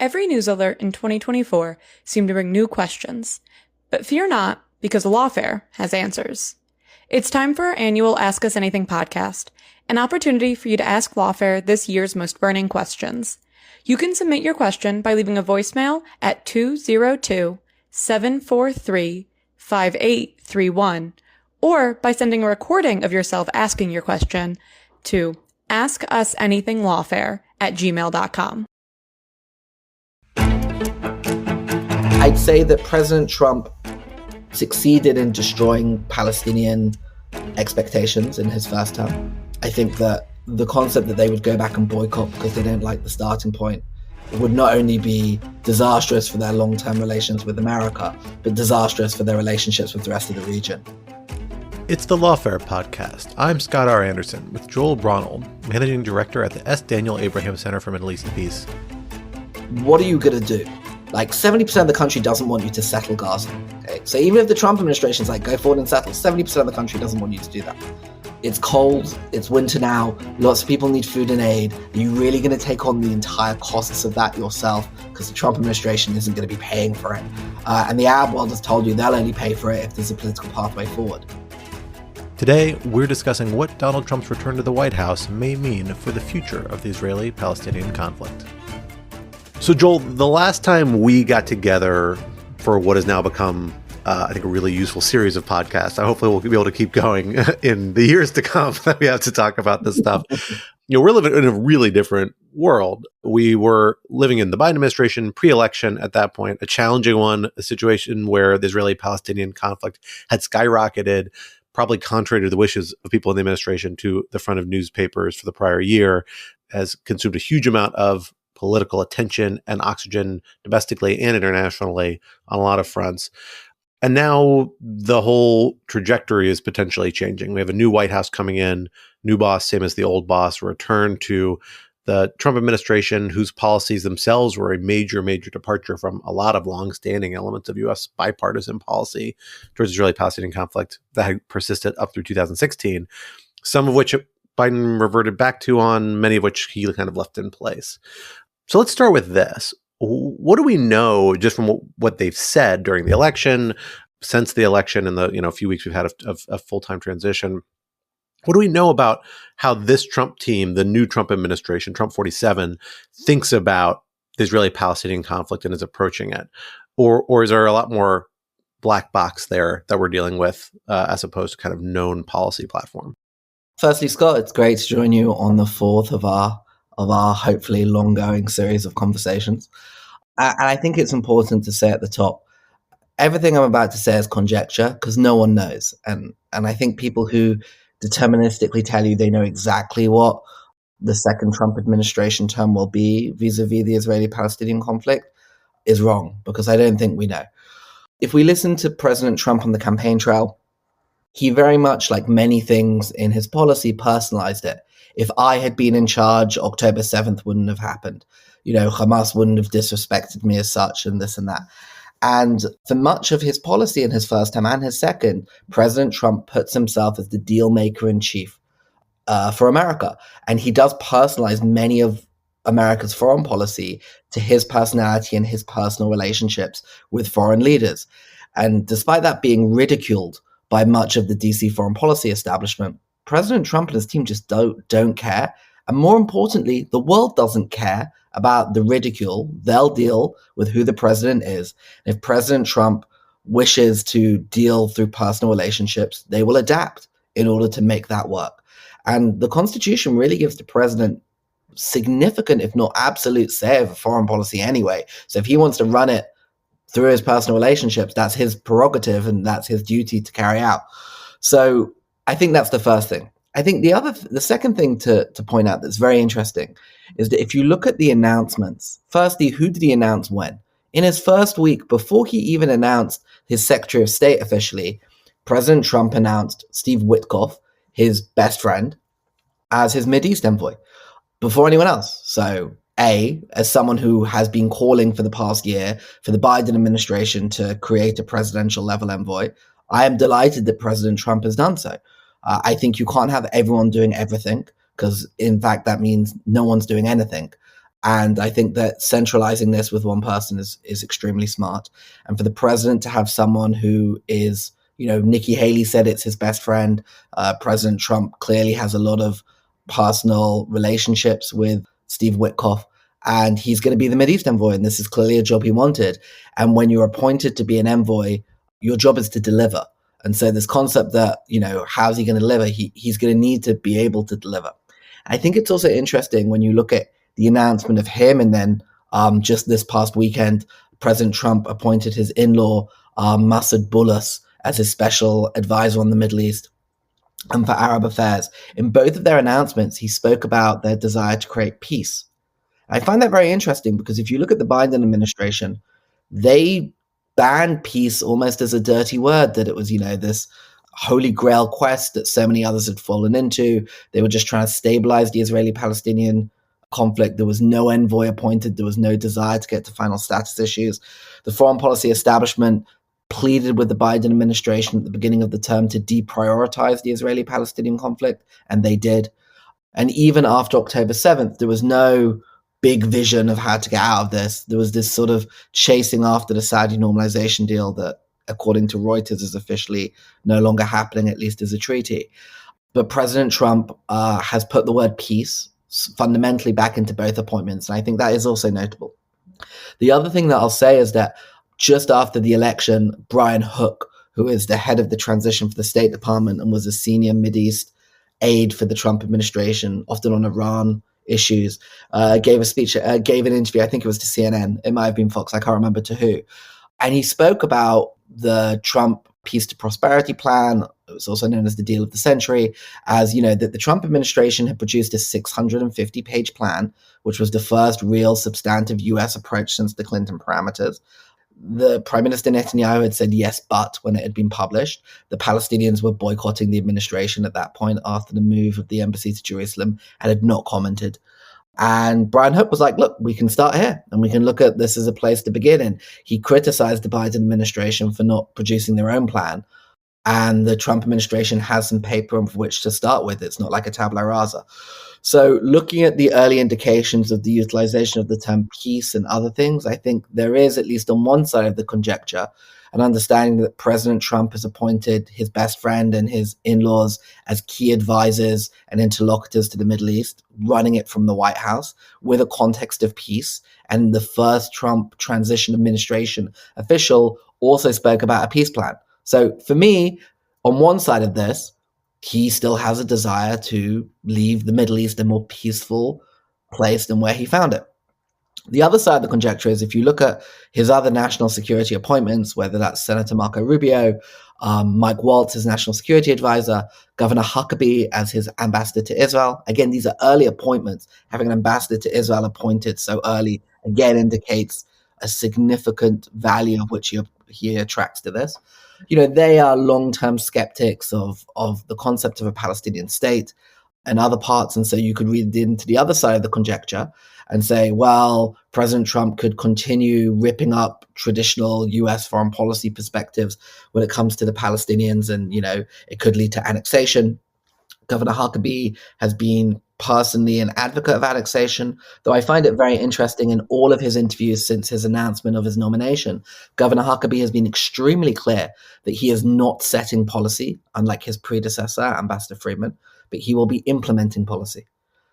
Every news alert in 2024 seemed to bring new questions. But fear not, because Lawfare has answers. It's time for our annual Ask Us Anything podcast, an opportunity for you to ask Lawfare this year's most burning questions. You can submit your question by leaving a voicemail at 202-743-5831, or by sending a recording of yourself asking your question to askusanythinglawfare@gmail.com. I'd say that President Trump succeeded in destroying Palestinian expectations in his first term. I think that the concept that they would go back and boycott because they don't like the starting point would not only be disastrous for their long-term relations with America, but disastrous for their relationships with the rest of the region. It's the Lawfare podcast. I'm Scott R. Anderson with Joel Braunold, Managing Director at the S. Daniel Abraham Center for Middle East Peace. What are you going to do? Like 70% of the country doesn't want you to settle Gaza. Okay? So even if the Trump administration is like, go forward and settle, 70% of the country doesn't want you to do that. It's cold, it's winter now, lots of people need food and aid. Are you really going to take on the entire costs of that yourself? Because the Trump administration isn't going to be paying for it. And the Arab world has told you they'll only pay for it if there's a political pathway forward. Today, we're discussing what Donald Trump's return to the White House may mean for the future of the Israeli-Palestinian conflict. So, Joel, the last time we got together for what has now become, I think, a really useful series of podcasts, hopefully we'll be able to keep going in the years to come that we have to talk about this stuff. We're living in a really different world. We were living in the Biden administration pre-election at that point, a challenging one, a situation where the Israeli-Palestinian conflict had skyrocketed, probably contrary to the wishes of people in the administration, to the front of newspapers for the prior year, has consumed a huge amount of political attention and oxygen domestically and internationally on a lot of fronts. And now the whole trajectory is potentially changing. We have a new White House coming in, new boss, same as the old boss, a return to the Trump administration, whose policies themselves were a major, major departure from a lot of longstanding elements of U.S. bipartisan policy towards the Israeli-Palestinian conflict that had persisted up through 2016, some of which Biden reverted back to on, many of which he kind of left in place. So let's start with this. What do we know just from what they've said during the election, since the election, and the few weeks we've had a full-time transition? What do we know about how this Trump team, the new Trump administration, Trump 47, thinks about the Israeli-Palestinian conflict and is approaching it? Or is there a lot more black box there that we're dealing with as opposed to kind of known policy platform? Firstly, Scott, it's great to join you on the fourth of our hopefully long-going series of conversations. And I think it's important to say at the top, everything I'm about to say is conjecture because no one knows. And I think people who deterministically tell you they know exactly what the second Trump administration term will be vis-a-vis the Israeli-Palestinian conflict is wrong, because I don't think we know. If we listen to President Trump on the campaign trail, he very much, like many things in his policy, personalized it. If I had been in charge, October 7th wouldn't have happened. Hamas wouldn't have disrespected me as such, and this and that. And for much of his policy in his first term and his second, President Trump puts himself as the deal maker in chief for America. And he does personalize many of America's foreign policy to his personality and his personal relationships with foreign leaders. And despite that being ridiculed by much of the DC foreign policy establishment, President Trump and his team just don't care. And more importantly, the world doesn't care about the ridicule. They'll deal with who the president is. And if President Trump wishes to deal through personal relationships, they will adapt in order to make that work. And the Constitution really gives the president significant, if not absolute, say over foreign policy anyway. So if he wants to run it through his personal relationships, that's his prerogative and that's his duty to carry out. So I think that's the first thing. I think the second thing to point out that's very interesting is that if you look at the announcements, firstly, who did he announce when? In his first week, before he even announced his Secretary of State officially, President Trump announced Steve Witkoff, his best friend, as his Mideast envoy before anyone else. So as someone who has been calling for the past year for the Biden administration to create a presidential level envoy, I am delighted that President Trump has done so. I think you can't have everyone doing everything because, in fact, that means no one's doing anything. And I think that centralizing this with one person is extremely smart. And for the president to have someone who is, Nikki Haley said it's his best friend. President Trump clearly has a lot of personal relationships with Steve Witkoff, and he's going to be the Mideast envoy. And this is clearly a job he wanted. And when you're appointed to be an envoy, your job is to deliver. And so this concept that, how's he going to deliver? He's going to need to be able to deliver. I think it's also interesting when you look at the announcement of him, and then just this past weekend, President Trump appointed his in-law, Masoud Boulos, as his special advisor on the Middle East and for Arab affairs. In both of their announcements, he spoke about their desire to create peace. I find that very interesting because if you look at the Biden administration, they banned peace almost as a dirty word, that it was, this holy grail quest that so many others had fallen into. They were just trying to stabilize the Israeli-Palestinian conflict. There was no envoy appointed. There was no desire to get to final status issues. The foreign policy establishment pleaded with the Biden administration at the beginning of the term to deprioritize the Israeli-Palestinian conflict, and they did. And even after October 7th, there was no big vision of how to get out of this. There was this sort of chasing after the Saudi normalization deal that, according to Reuters, is officially no longer happening, at least as a treaty. But President Trump has put the word peace fundamentally back into both appointments, and I think that is also notable. The other thing that I'll say is that just after the election, Brian Hook, who is the head of the transition for the State Department and was a senior Mideast aide for the Trump administration, often on Iran issues, gave an interview, I think it was to CNN, it might have been Fox, I can't remember to who, and he spoke about the Trump Peace to Prosperity plan. It was also known as the Deal of the Century, as, that the Trump administration had produced a 650-page plan, which was the first real substantive U.S. approach since the Clinton parameters. The Prime Minister Netanyahu had said yes, but when it had been published, the Palestinians were boycotting the administration at that point after the move of the embassy to Jerusalem and had not commented. And Brian Hook was like, look, we can start here and we can look at this as a place to begin. And he criticized the Biden administration for not producing their own plan. And the Trump administration has some paper on which to start with. It's not like a tabula rasa. So looking at the early indications of the utilization of the term peace and other things, I think there is, at least on one side of the conjecture, an understanding that President Trump has appointed his best friend and his in-laws as key advisors and interlocutors to the Middle East, running it from the White House with a context of peace. And the first Trump transition administration official also spoke about a peace plan. So for me, on one side of this, he still has a desire to leave the Middle East a more peaceful place than where he found it. The other side of the conjecture is if you look at his other national security appointments, whether that's Senator Marco Rubio, Mike Waltz as national security advisor, Governor Huckabee as his ambassador to Israel. Again, these are early appointments. Having an ambassador to Israel appointed so early, again, indicates a significant value of which he attracts to this. They are long-term skeptics of the concept of a Palestinian state and other parts. And so you could read into the other side of the conjecture and say, well, President Trump could continue ripping up traditional U.S. foreign policy perspectives when it comes to the Palestinians, and, it could lead to annexation. Governor Huckabee has been personally an advocate of annexation, though I find it very interesting in all of his interviews since his announcement of his nomination. Governor Huckabee has been extremely clear that he is not setting policy, unlike his predecessor, Ambassador Friedman, but he will be implementing policy,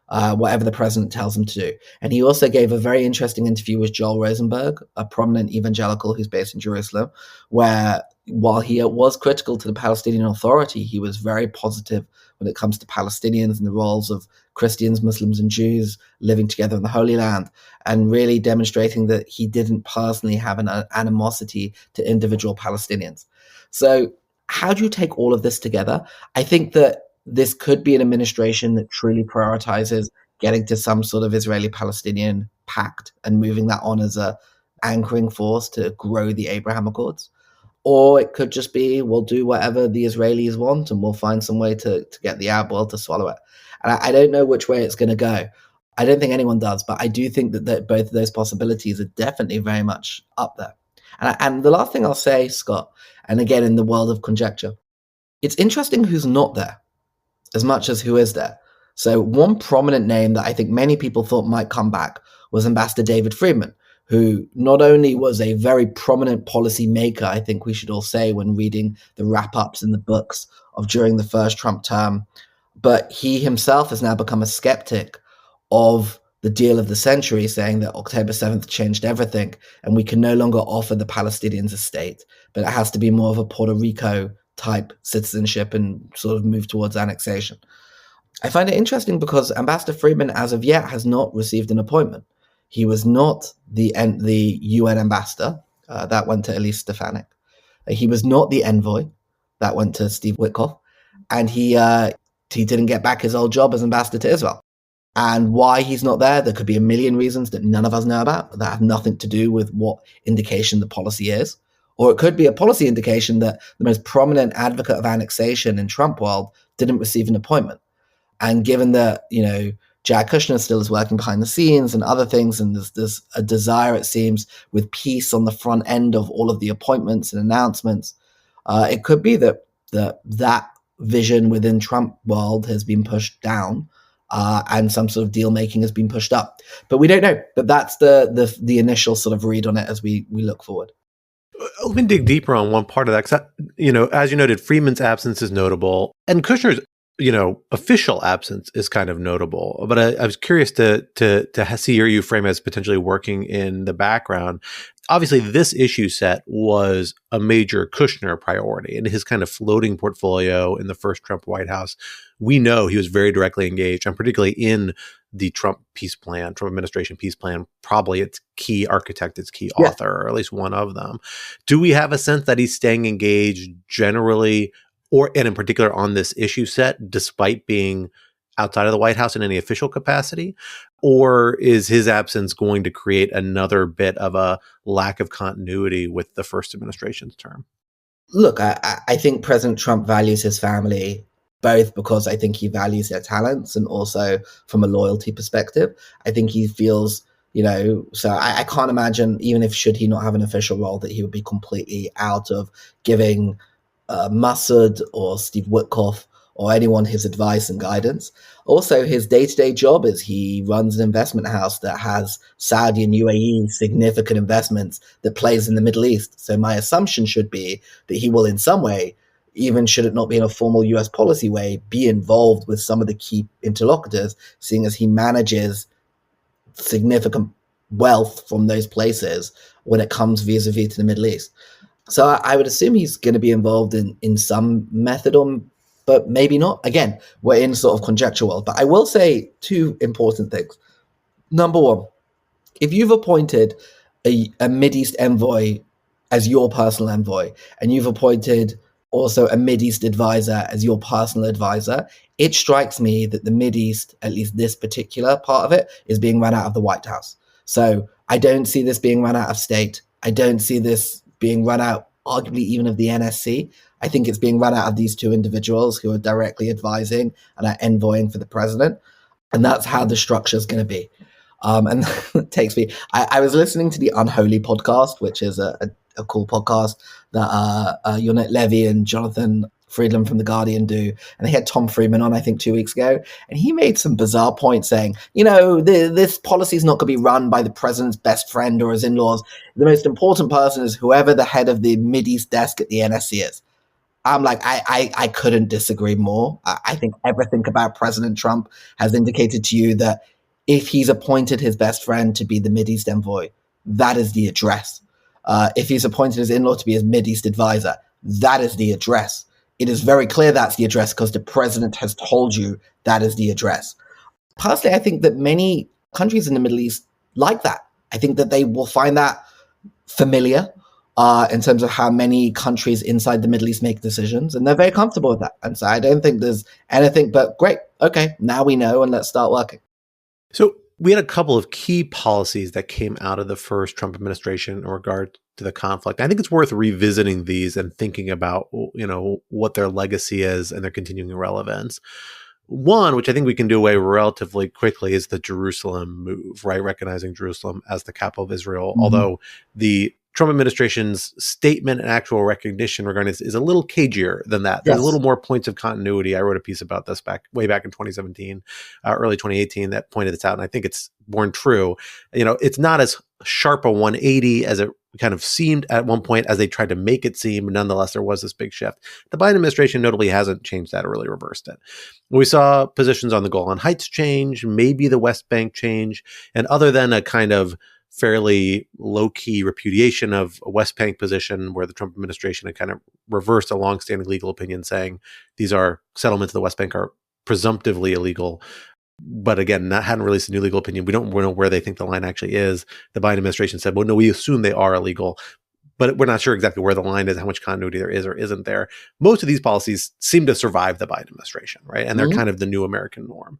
whatever the president tells him to do. And he also gave a very interesting interview with Joel Rosenberg, a prominent evangelical who's based in Jerusalem, where while he was critical to the Palestinian Authority, he was very positive when it comes to Palestinians and the roles of Christians, Muslims, and Jews living together in the Holy Land, and really demonstrating that he didn't personally have an animosity to individual Palestinians. So how do you take all of this together? I think that this could be an administration that truly prioritizes getting to some sort of Israeli-Palestinian pact and moving that on as a anchoring force to grow the Abraham Accords. Or it could just be, we'll do whatever the Israelis want and we'll find some way to get the Arab world to swallow it. And I don't know which way it's going to go. I don't think anyone does, but I do think that both of those possibilities are definitely very much up there. And the last thing I'll say, Scott, and again in the world of conjecture, it's interesting who's not there as much as who is there. So one prominent name that I think many people thought might come back was Ambassador David Friedman, who not only was a very prominent policy maker, I think we should all say when reading the wrap-ups in the books of during the first Trump term, but he himself has now become a skeptic of the deal of the century, saying that October 7th changed everything and we can no longer offer the Palestinians a state, but it has to be more of a Puerto Rico type citizenship and sort of move towards annexation. I find it interesting because Ambassador Friedman, as of yet, has not received an appointment. He was not the UN ambassador. That went to Elise Stefanik. He was not the envoy. That went to Steve Witkoff. And he didn't get back his old job as ambassador to Israel. And why he's not there could be a million reasons that none of us know about that have nothing to do with what indication the policy is. Or it could be a policy indication that the most prominent advocate of annexation in Trump world didn't receive an appointment. And given that, Jared Kushner still is working behind the scenes and other things, and there's a desire, it seems, with peace on the front end of all of the appointments and announcements, it could be that vision within Trump world has been pushed down and some sort of deal making has been pushed up. But we don't know. But that's the initial sort of read on it as we look forward. Let me dig deeper on one part of that. 'Cause as you noted, Friedman's absence is notable, and Kushner's official absence is kind of notable. But I was curious to see you frame as potentially working in the background. Obviously, this issue set was a major Kushner priority in his kind of floating portfolio in the first Trump White House. We know he was very directly engaged, and particularly in the Trump administration peace plan, probably its key architect, its key author, or at least one of them. Do we have a sense that he's staying engaged generally, and in particular on this issue set, despite being outside of the White House in any official capacity? Or is his absence going to create another bit of a lack of continuity with the first administration's term? Look, I think President Trump values his family, both because I think he values their talents and also from a loyalty perspective. I think he feels, so I can't imagine, even should he not have an official role, that he would be completely out of giving Massoud or Steve Witkoff or anyone his advice and guidance. Also, his day-to-day job is he runs an investment house that has Saudi and UAE significant investments that plays in the Middle East. So my assumption should be that he will in some way, even should it not be in a formal US policy way, be involved with some of the key interlocutors, seeing as he manages significant wealth from those places when it comes vis-a-vis to the Middle East. So I would assume he's going to be involved in some method, but maybe not. Again, we're in sort of conjecture world. But I will say two important things. Number one, if you've appointed a Mideast envoy as your personal envoy, and you've appointed also a Mideast advisor as your personal advisor, it strikes me that the Mideast, at least this particular part of it, is being run out of the White House. So I don't see this being run out of state. I don't see this being run out, arguably even of the NSC. I think it's being run out of these two individuals who are directly advising and are envoying for the president. And that's how the structure is going to be. And it takes me, I was listening to the Unholy podcast, which is a cool podcast that Yonette Levy and Jonathan Friedland from The Guardian do. And they had Tom Friedman on, I think, 2 weeks ago. And he made some bizarre points saying, this policy is not going to be run by the president's best friend or his in-laws. The most important person is whoever the head of the Mideast desk at the NSC is. I'm like, I couldn't disagree more. I think everything about President Trump has indicated to you that if he's appointed his best friend to be the Mideast envoy, that is the address. If he's appointed his in-law to be his Mideast advisor, that is the address. It is very clear that's the address because the president has told you that is the address. Personally, I think that many countries in the Middle East like that. I think that they will find that familiar in terms of how many countries inside the Middle East make decisions, and they're very comfortable with that. And so I don't think there's anything but great. Okay, now we know, and let's start working. So we had a couple of key policies that came out of the first Trump administration in regard to the conflict. I think it's worth revisiting these and thinking about, what their legacy is and their continuing relevance. One, which I think we can do away relatively quickly, is the Jerusalem move, right? Recognizing Jerusalem as the capital of Israel. Mm-hmm. Although the Trump administration's statement and actual recognition regarding this is a little cagier than that. There's a little more points of continuity. I wrote a piece about this way back in 2017, early 2018, that pointed this out, and I think it's borne true. It's not as sharp a 180 as it kind of seemed at one point, as they tried to make it seem. But nonetheless, there was this big shift. The Biden administration notably hasn't changed that or really reversed it. We saw positions on the Golan Heights change, maybe the West Bank change, and other than a kind of fairly low-key repudiation of a West Bank position where the Trump administration had kind of reversed a long-standing legal opinion saying these are settlements of the West Bank are presumptively illegal. But again, hadn't released a new legal opinion. We don't know where they think the line actually is. The Biden administration said, well, no, we assume they are illegal, but we're not sure exactly where the line is, how much continuity there is or isn't there. Most of these policies seem to survive the Biden administration, right? And they're kind of the new American norm.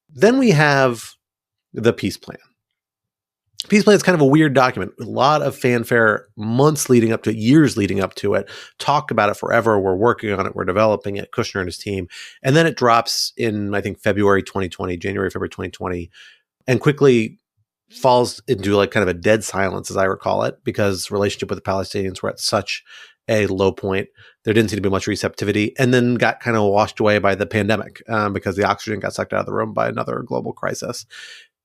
Then we have the peace plan. Peace plan is kind of a weird document. A lot of fanfare, months leading up to it, years leading up to it. Talk about it forever. We're working on it. We're developing it. Kushner and his team. And then it drops in, I think, February 2020, January, February 2020, and quickly falls into like kind of a dead silence, as I recall it, because relationship with the Palestinians were at such a low point. There didn't seem to be much receptivity, and then got kind of washed away by the pandemic because the oxygen got sucked out of the room by another global crisis.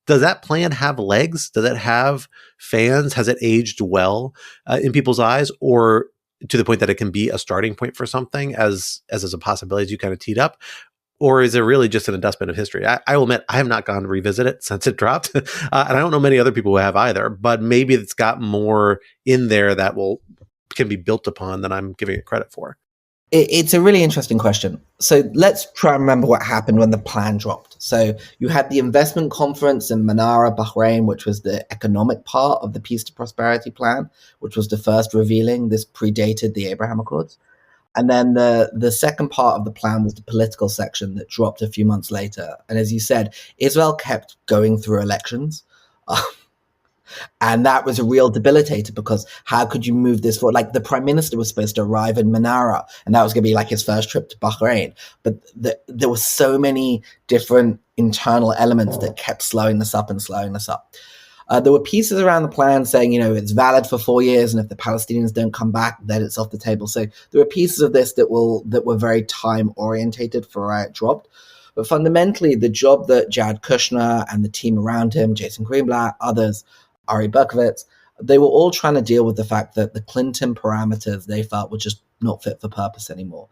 Does that plan have legs? Does it have fans? Has it aged well in people's eyes, or to the point that it can be a starting point for something as a possibility as you kind of teed up? Or is it really just an adjustment of history? I will admit, I have not gone to revisit it since it dropped. And I don't know many other people who have either, but maybe it's got more in there that can be built upon than I'm giving it credit for. It's a really interesting question. So let's try and remember what happened when the plan dropped. So you had the investment conference in Manara, Bahrain, which was the economic part of the Peace to Prosperity plan, which was the first revealing. This predated the Abraham Accords. And then the second part of the plan was the political section that dropped a few months later. And as you said, Israel kept going through elections. And that was a real debilitator, because how could you move this forward? Like, the prime minister was supposed to arrive in Manara, and that was going to be like his first trip to Bahrain. But there were so many different internal elements that kept slowing this up. There were pieces around the plan saying, it's valid for 4 years, and if the Palestinians don't come back, then it's off the table. So there were pieces of this that were very time orientated for why it dropped. But fundamentally, the job that Jared Kushner and the team around him, Jason Greenblatt, others, Ari Berkovitz, they were all trying to deal with the fact that the Clinton parameters they felt were just not fit for purpose anymore.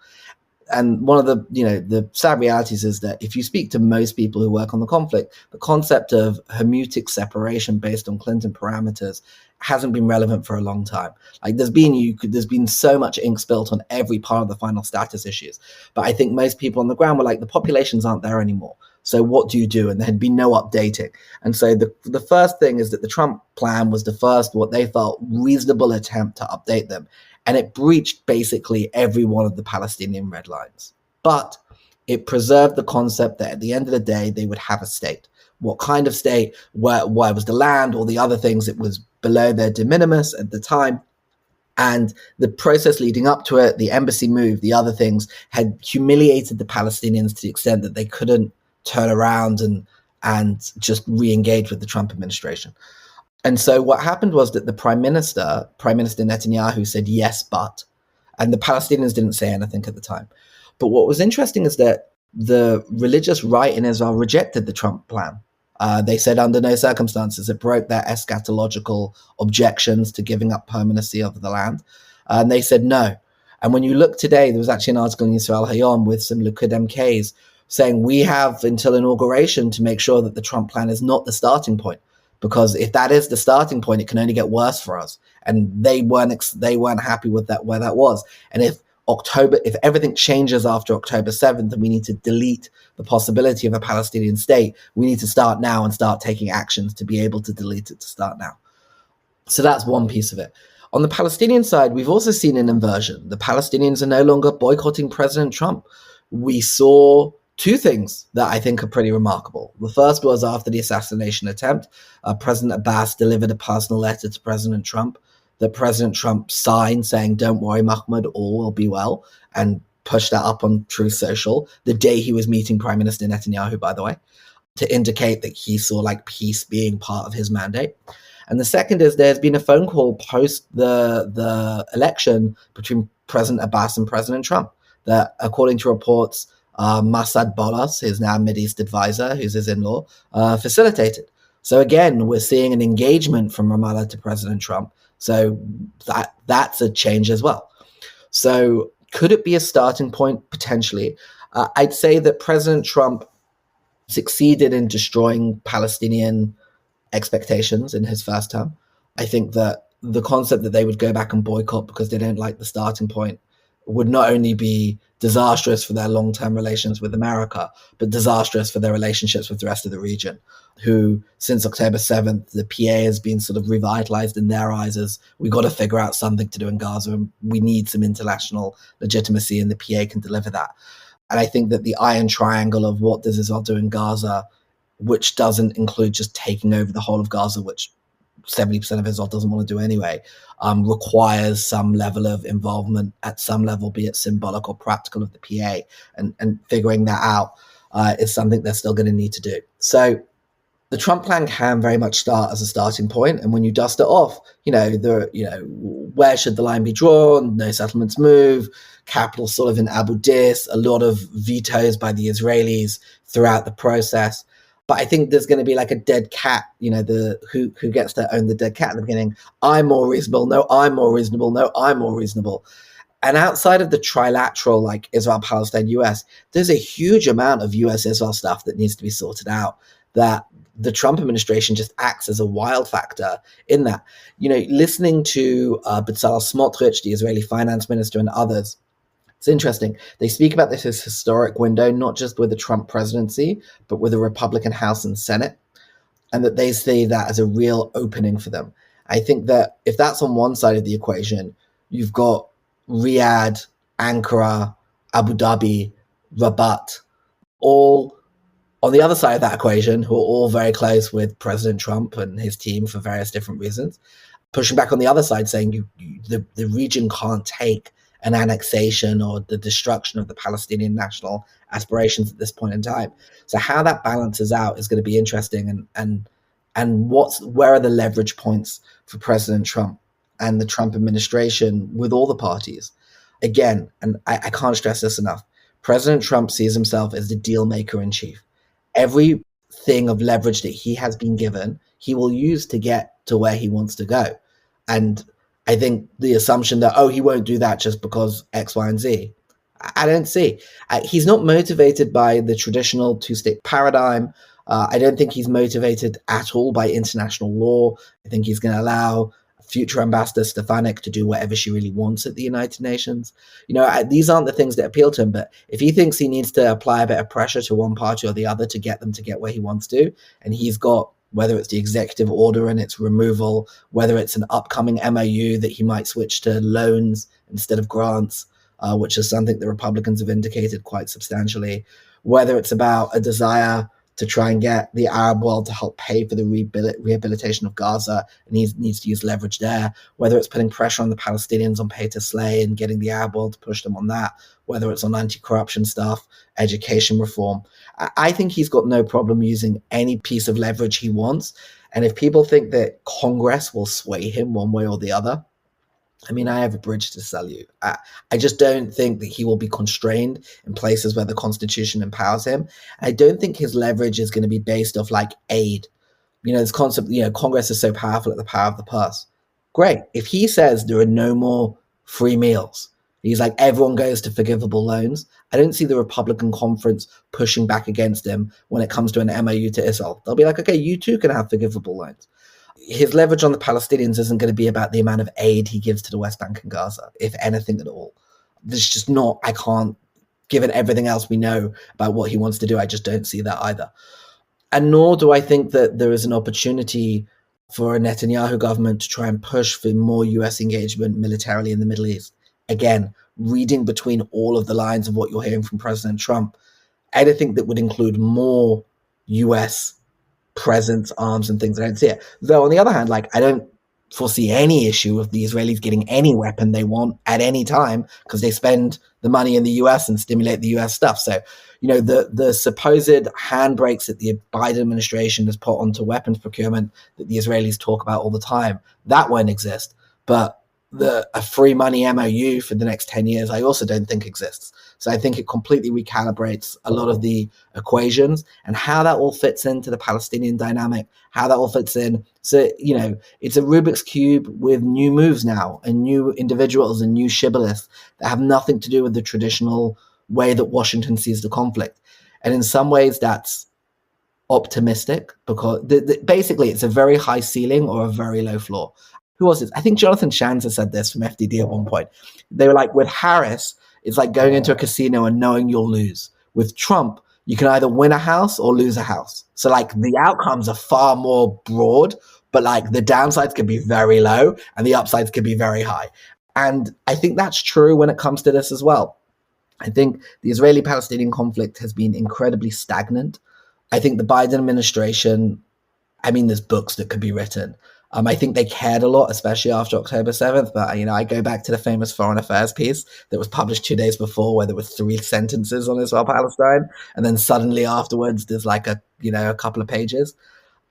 And one of the sad realities is that if you speak to most people who work on the conflict, the concept of hermeneutic separation based on Clinton parameters hasn't been relevant for a long time. Like, there's been so much ink spilt on every part of the final status issues. But I think most people on the ground were like, the populations aren't there anymore. So what do you do? And there had been no updating. And so the first thing is that the Trump plan was the first, what they felt, reasonable attempt to update them. And it breached basically every one of the Palestinian red lines. But it preserved the concept that at the end of the day, they would have a state. What kind of state? Where was the land? All the other things, it was below their de minimis at the time. And the process leading up to it, the embassy move, the other things, had humiliated the Palestinians to the extent that they couldn't turn around and just re-engage with the Trump administration. And so what happened was that the Prime Minister Netanyahu, said yes, but, and the Palestinians didn't say anything at the time. But what was interesting is that the religious right in Israel rejected the Trump plan. They said under no circumstances. It broke their eschatological objections to giving up permanency of the land. And they said no. And when you look today, there was actually an article in Israel Hayom with some Likud MKs saying we have until inauguration to make sure that the Trump plan is not the starting point. Because if that is the starting point, it can only get worse for us. And they weren't happy with that, where that was. And if everything changes after October 7th, and we need to delete the possibility of a Palestinian state, we need to start now and start taking actions to be able to delete it to start now. So that's one piece of it. On the Palestinian side, we've also seen an inversion. The Palestinians are no longer boycotting President Trump. We saw two things that I think are pretty remarkable. The first was after the assassination attempt, President Abbas delivered a personal letter to President Trump that President Trump signed saying, "Don't worry, Mahmoud, all will be well," and pushed that up on Truth Social the day he was meeting Prime Minister Netanyahu, by the way, to indicate that he saw like peace being part of his mandate. And the second is there's been a phone call post the election between President Abbas and President Trump that, according to reports, Masad Bolas, his now Mideast advisor, who's his in-law, facilitated. So again, we're seeing an engagement from Ramallah to President Trump. So that's a change as well. So could it be a starting point? Potentially. I'd say that President Trump succeeded in destroying Palestinian expectations in his first term. I think that the concept that they would go back and boycott because they don't like the starting point would not only be disastrous for their long-term relations with America, but disastrous for their relationships with the rest of the region, who since October 7th, the PA has been sort of revitalized in their eyes as we got to figure out something to do in Gaza and we need some international legitimacy and the PA can deliver that. And I think that the iron triangle of what does Israel do in Gaza, which doesn't include just taking over the whole of Gaza, which 70% of Israel doesn't want to do anyway, requires some level of involvement at some level, be it symbolic or practical, of the PA. And figuring that out is something they're still going to need to do. So the Trump plan can very much start as a starting point. And when you dust it off, where should the line be drawn? No settlements move. Capital sort of in Abu Dis, a lot of vetoes by the Israelis throughout the process. But I think there's going to be like a dead cat, who gets to own the dead cat at the beginning. I'm more reasonable. No, I'm more reasonable. No, I'm more reasonable. And outside of the trilateral, like Israel, Palestine, US, there's a huge amount of US-Israel stuff that needs to be sorted out that the Trump administration just acts as a wild factor in that. Listening to Bezalel Smotrich, the Israeli finance minister, and others, it's interesting. They speak about this as historic window, not just with the Trump presidency, but with the Republican House and Senate, and that they see that as a real opening for them. I think that if that's on one side of the equation, you've got Riyadh, Ankara, Abu Dhabi, Rabat, all on the other side of that equation, who are all very close with President Trump and his team for various different reasons, pushing back on the other side, saying the region can't take an annexation or the destruction of the Palestinian national aspirations at this point in time. So how that balances out is going to be interesting, and where are the leverage points for President Trump and the Trump administration with all the parties? Again, and I can't stress this enough, President Trump sees himself as the deal maker in chief. Everything of leverage that he has been given, he will use to get to where he wants to go. And I think the assumption that, he won't do that just because X, Y, and Z, I don't see. He's not motivated by the traditional two-state paradigm. I don't think he's motivated at all by international law. I think he's going to allow future Ambassador Stefanik to do whatever she really wants at the United Nations. These aren't the things that appeal to him, but if he thinks he needs to apply a bit of pressure to one party or the other to get them to get where he wants to, and he's got, whether it's the executive order and its removal, whether it's an upcoming MOU that he might switch to loans instead of grants, which is something the Republicans have indicated quite substantially, whether it's about a desire to try and get the Arab world to help pay for the rehabilitation of Gaza, and he needs to use leverage there, whether it's putting pressure on the Palestinians on pay to slay and getting the Arab world to push them on that, whether it's on anti-corruption stuff, education reform. I think he's got no problem using any piece of leverage he wants. And if people think that Congress will sway him one way or the other, I have a bridge to sell you. I just don't think that he will be constrained in places where the Constitution empowers him. I don't think his leverage is going to be based off like aid. This concept, Congress is so powerful at the power of the purse. Great. If he says there are no more free meals, he's like, everyone goes to forgivable loans, I don't see the Republican conference pushing back against him when it comes to an MOU to Israel. They'll be like, okay, you too can have forgivable loans. His leverage on the Palestinians isn't going to be about the amount of aid he gives to the West Bank and Gaza, if anything at all. There's just not, I can't, given everything else we know about what he wants to do, I just don't see that either. And nor do I think that there is an opportunity for a Netanyahu government to try and push for more US engagement militarily in the Middle East. Again, reading between all of the lines of what you're hearing from President Trump, anything that would include more US presence, arms, and things, I don't see it. Though on the other hand, I don't foresee any issue of the Israelis getting any weapon they want at any time because they spend the money in the US and stimulate the US stuff. So, the supposed handbrakes that the Biden administration has put onto weapons procurement that the Israelis talk about all the time, that won't exist. But a free money MOU for the next 10 years, I also don't think exists. So I think it completely recalibrates a lot of the equations and how that all fits into the Palestinian dynamic, how that all fits in. So, it's a Rubik's Cube with new moves now and new individuals and new shibboleths that have nothing to do with the traditional way that Washington sees the conflict. And in some ways that's optimistic because basically it's a very high ceiling or a very low floor. Who was it? I think Jonathan Shanzer said this from FDD at one point. They were like, with Harris, it's like going into a casino and knowing you'll lose. With Trump, you can either win a house or lose a house. So like the outcomes are far more broad, but like the downsides could be very low and the upsides could be very high. And I think that's true when it comes to this as well. I think the Israeli-Palestinian conflict has been incredibly stagnant. I think the Biden administration, there's books that could be written. I think they cared a lot, especially after October 7th. But, I go back to the famous Foreign Affairs piece that was published 2 days before where there were 3 sentences on Israel-Palestine. And then suddenly afterwards, there's like a couple of pages.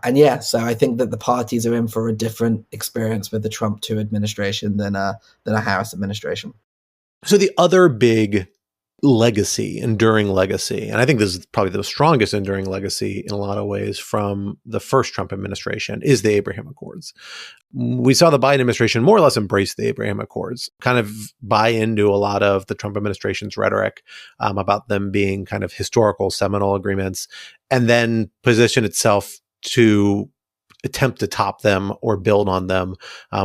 And yeah, so I think that the parties are in for a different experience with the Trump 2 administration than a Harris administration. So the other big enduring legacy, and I think this is probably the strongest enduring legacy in a lot of ways from the first Trump administration, is the Abraham Accords. We saw the Biden administration more or less embrace the Abraham Accords, kind of buy into a lot of the Trump administration's rhetoric about them being kind of historical seminal agreements, and then position itself to attempt to top them or build on them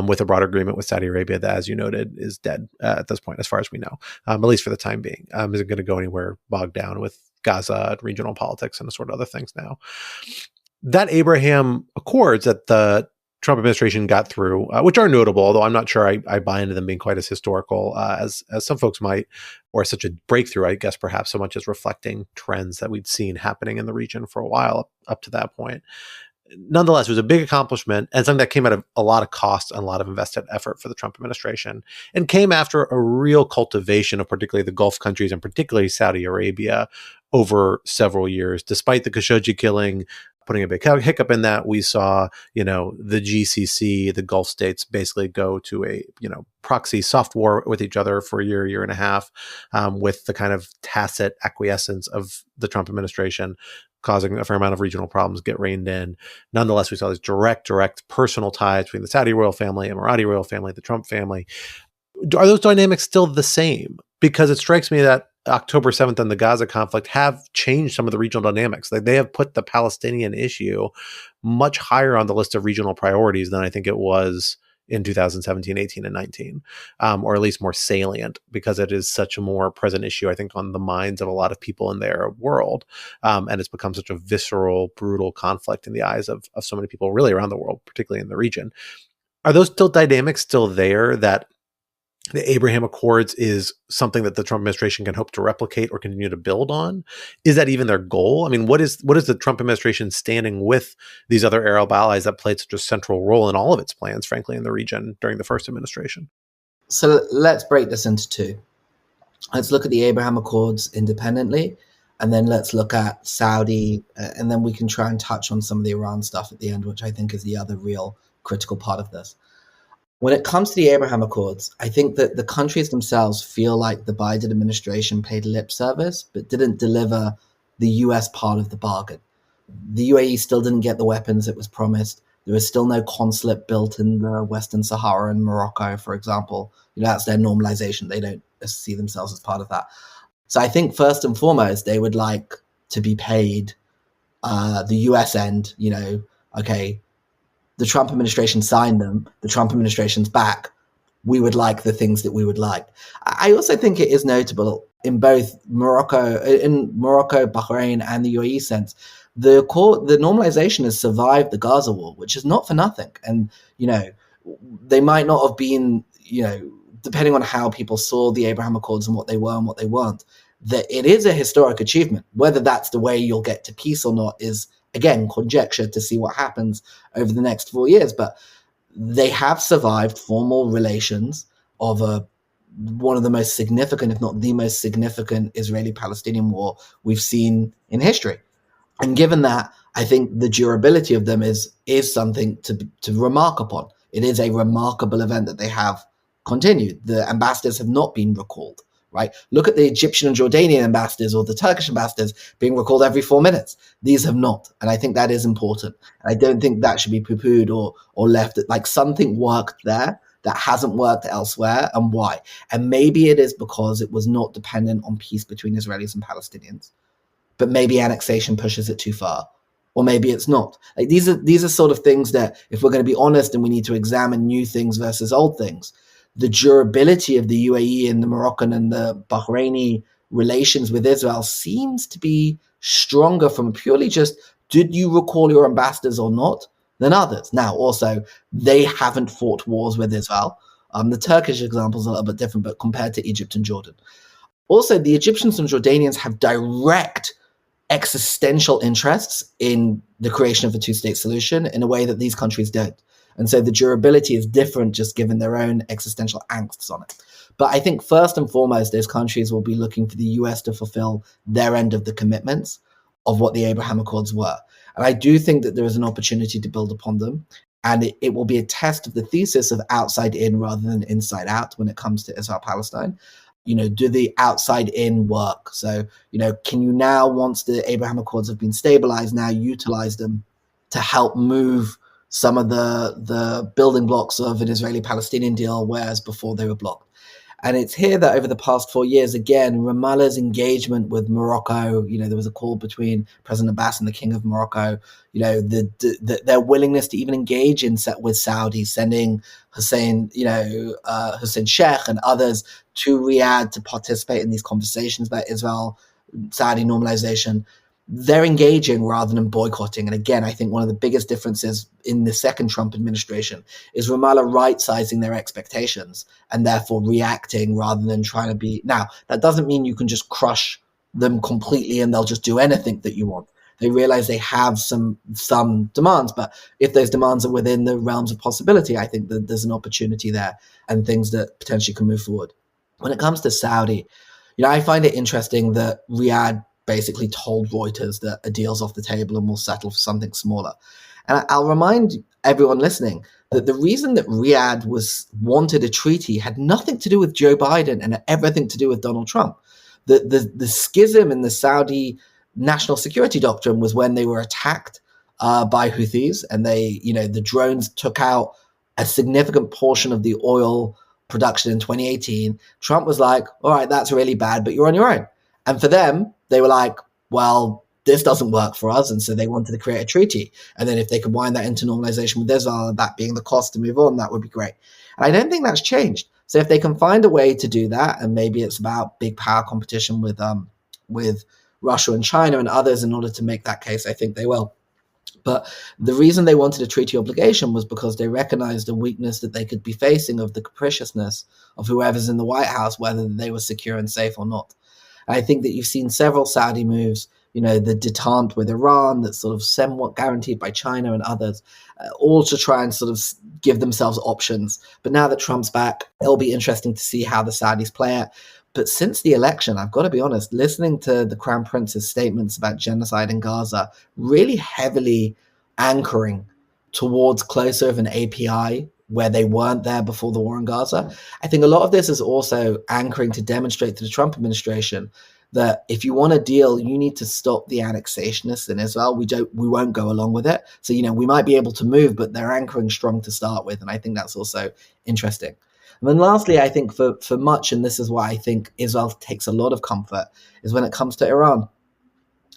with a broader agreement with Saudi Arabia that, as you noted, is dead at this point, as far as we know, at least for the time being. Isn't going to go anywhere bogged down with Gaza, regional politics, and sort of other things now. That Abraham Accords that the Trump administration got through, which are notable, although I'm not sure I buy into them being quite as historical as some folks might, or such a breakthrough, I guess, perhaps so much as reflecting trends that we'd seen happening in the region for a while up to that point. Nonetheless, it was a big accomplishment and something that came out of a lot of cost and a lot of invested effort for the Trump administration, and came after a real cultivation of particularly the Gulf countries and particularly Saudi Arabia over several years. Despite the Khashoggi killing putting a big hiccup in that, we saw, the GCC, the Gulf states, basically go to a, proxy soft war with each other for a year and a half, with the kind of tacit acquiescence of the Trump administration, causing a fair amount of regional problems get reined in. Nonetheless, we saw these direct personal ties between the Saudi royal family, Emirati royal family, the Trump family. Are those dynamics still the same? Because it strikes me that October 7th and the Gaza conflict have changed some of the regional dynamics. Like, they have put the Palestinian issue much higher on the list of regional priorities than I think it was in 2017, 18, and 19, or at least more salient, because it is such a more present issue, I think, on the minds of a lot of people in their world. And it's become such a visceral, brutal conflict in the eyes of so many people really around the world, particularly in the region. Are those dynamics still there, that the Abraham Accords is something that the Trump administration can hope to replicate or continue to build on? Is that even their goal? I mean, what is the Trump administration standing with these other Arab allies that played such a central role in all of its plans, frankly, in the region during the first administration? So let's break this into two. Let's look at the Abraham Accords independently, and then let's look at Saudi, and then we can try and touch on some of the Iran stuff at the end, which I think is the other real critical part of this. When it comes to the Abraham Accords, I think that the countries themselves feel like the Biden administration paid lip service, but didn't deliver the US part of the bargain. The UAE still didn't get the weapons it was promised. There is still no consulate built in the Western Sahara and Morocco, for example. That's their normalization. They don't see themselves as part of that. So I think first and foremost, they would like to be paid the US end, okay, the Trump administration signed them, the Trump administration's back, we would like the things that we would like. I also think it is notable in both Morocco, Bahrain, and the UAE sense, the normalization has survived the Gaza war, which is not for nothing. And, they might not have been, depending on how people saw the Abraham Accords and what they were and what they weren't, that it is a historic achievement. Whether that's the way you'll get to peace or not is, again, conjecture to see what happens over the next 4 years. But they have survived formal relations of one of the most significant, if not the most significant, Israeli-Palestinian war we've seen in history. And given that, I think the durability of them is something to remark upon. It is a remarkable event that they have continued. The ambassadors have not been recalled, right? Look at the Egyptian and Jordanian ambassadors or the Turkish ambassadors being recalled every 4 minutes. These have not. And I think that is important. I don't think that should be poo-pooed or left. Like, something worked there that hasn't worked elsewhere, and why? And maybe it is because it was not dependent on peace between Israelis and Palestinians. But maybe annexation pushes it too far, or maybe it's not. Like, these are sort of things that, if we're going to be honest and we need to examine new things versus old things, the durability of the UAE and the Moroccan and the Bahraini relations with Israel seems to be stronger from purely just, did you recall your ambassadors or not, than others. Now, also, they haven't fought wars with Israel. The Turkish example is a little bit different, but compared to Egypt and Jordan. Also, the Egyptians and Jordanians have direct existential interests in the creation of a two-state solution in a way that these countries don't. And so the durability is different, just given their own existential angsts on it. But I think first and foremost, those countries will be looking for the US to fulfill their end of the commitments of what the Abraham Accords were. And I do think that there is an opportunity to build upon them. And it will be a test of the thesis of outside in rather than inside out when it comes to Israel-Palestine. Do the outside in work? So, can you now, once the Abraham Accords have been stabilized, now utilize them to help move some of the building blocks of an Israeli-Palestinian deal, whereas before they were blocked? And it's here that over the past 4 years, again, Ramallah's engagement with Morocco, there was a call between President Abbas and the King of Morocco, their willingness to even engage with Saudi, sending Hussein Sheikh and others to Riyadh to participate in these conversations about Israel-Saudi normalization. They're engaging rather than boycotting. And again, I think one of the biggest differences in the second Trump administration is Ramallah right-sizing their expectations and therefore reacting rather than trying to be. Now, that doesn't mean you can just crush them completely and they'll just do anything that you want. They realize they have some demands, but if those demands are within the realms of possibility, I think that there's an opportunity there and things that potentially can move forward. When it comes to Saudi, I find it interesting that Riyadh basically told Reuters that a deal's off the table and we'll settle for something smaller. And I'll remind everyone listening that the reason that Riyadh wanted a treaty had nothing to do with Joe Biden and everything to do with Donald Trump. The schism in the Saudi national security doctrine was when they were attacked by Houthis, and the drones took out a significant portion of the oil production in 2018. Trump was like, all right, that's really bad, but you're on your own. And for them, they were like, well, this doesn't work for us. And so they wanted to create a treaty. And then if they could wind that into normalization with Israel, that being the cost to move on, that would be great. And I don't think that's changed. So if they can find a way to do that, and maybe it's about big power competition with Russia and China and others in order to make that case, I think they will. But the reason they wanted a treaty obligation was because they recognized a weakness that they could be facing of the capriciousness of whoever's in the White House, whether they were secure and safe or not. I think that you've seen several Saudi moves, the detente with Iran that's sort of somewhat guaranteed by China and others, all to try and sort of give themselves options. But now that Trump's back, it'll be interesting to see how the Saudis play it. But since the election, I've got to be honest, listening to the Crown Prince's statements about genocide in Gaza, really heavily anchoring towards closer of an API where they weren't there before the war in Gaza. I think a lot of this is also anchoring to demonstrate to the Trump administration that if you want a deal, you need to stop the annexationists in Israel. We won't go along with it. So, we might be able to move, but they're anchoring strong to start with. And I think that's also interesting. And then lastly, I think for much, and this is why I think Israel takes a lot of comfort, is when it comes to Iran.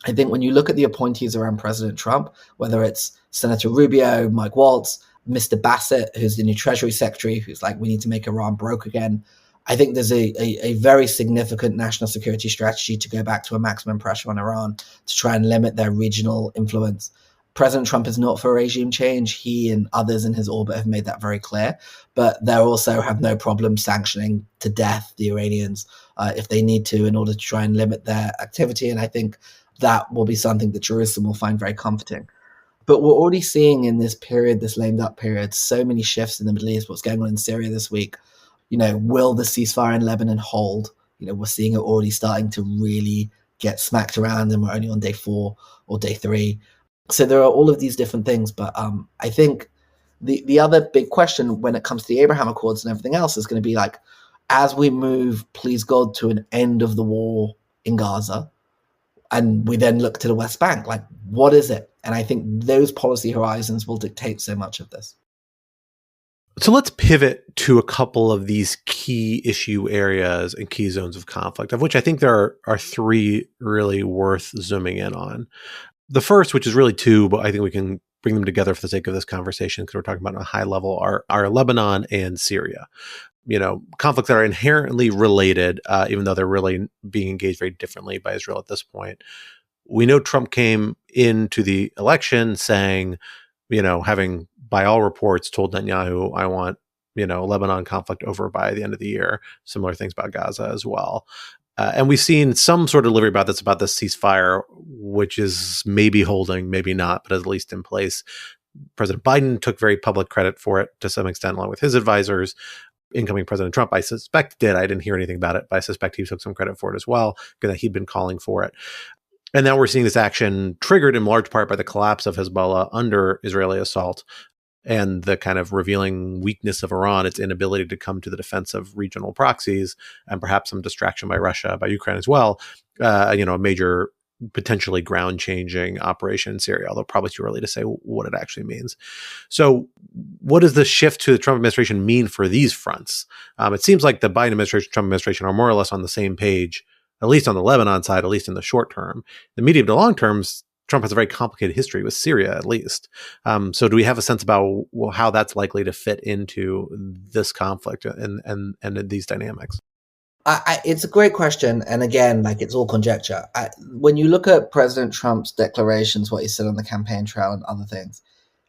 I think when you look at the appointees around President Trump, whether it's Senator Rubio, Mike Waltz, Mr. Bassett, who's the new Treasury Secretary, who's like, we need to make Iran broke again. I think there's a very significant national security strategy to go back to a maximum pressure on Iran to try and limit their regional influence. President Trump is not for regime change. He and others in his orbit have made that very clear, but they also have no problem sanctioning to death the Iranians if they need to in order to try and limit their activity. And I think that will be something that Jerusalem will find very comforting. But we're already seeing in this period, this lame duck period, so many shifts in the Middle East. What's going on in Syria this week? Will the ceasefire in Lebanon hold? We're seeing it already starting to really get smacked around, and we're only on day 4 or day 3. So there are all of these different things. But I think the other big question when it comes to the Abraham Accords and everything else is going to be like, as we move, please God, to an end of the war in Gaza, and we then look to the West Bank, like, what is it? And I think those policy horizons will dictate so much of this. So let's pivot to a couple of these key issue areas and key zones of conflict, of which I think there are 3 really worth zooming in on. The first, which is really 2, but I think we can bring them together for the sake of this conversation because we're talking about on a high level, are Lebanon and Syria. Conflicts that are inherently related, even though they're really being engaged very differently by Israel at this point. We know Trump came into the election saying, having by all reports told Netanyahu, I want, Lebanon conflict over by the end of the year. Similar things about Gaza as well. And we've seen some sort of delivery about this ceasefire, which is maybe holding, maybe not, but at least in place. President Biden took very public credit for it to some extent, along with his advisors. Incoming President Trump, I suspect, did. I didn't hear anything about it, but I suspect he took some credit for it as well, because he'd been calling for it. And now we're seeing this action triggered in large part by the collapse of Hezbollah under Israeli assault and the kind of revealing weakness of Iran, its inability to come to the defense of regional proxies, and perhaps some distraction by Russia, by Ukraine as well. A major, potentially ground-changing operation in Syria, although probably too early to say what it actually means. So what does the shift to the Trump administration mean for these fronts? It seems like the Biden administration, Trump administration are more or less on the same page, at least on the Lebanon side, at least in the short term. The medium to long terms, Trump has a very complicated history with Syria, at least. So do we have a sense about how that's likely to fit into this conflict and these dynamics? It's a great question. And again, it's all conjecture. When you look at President Trump's declarations, what he said on the campaign trail and other things,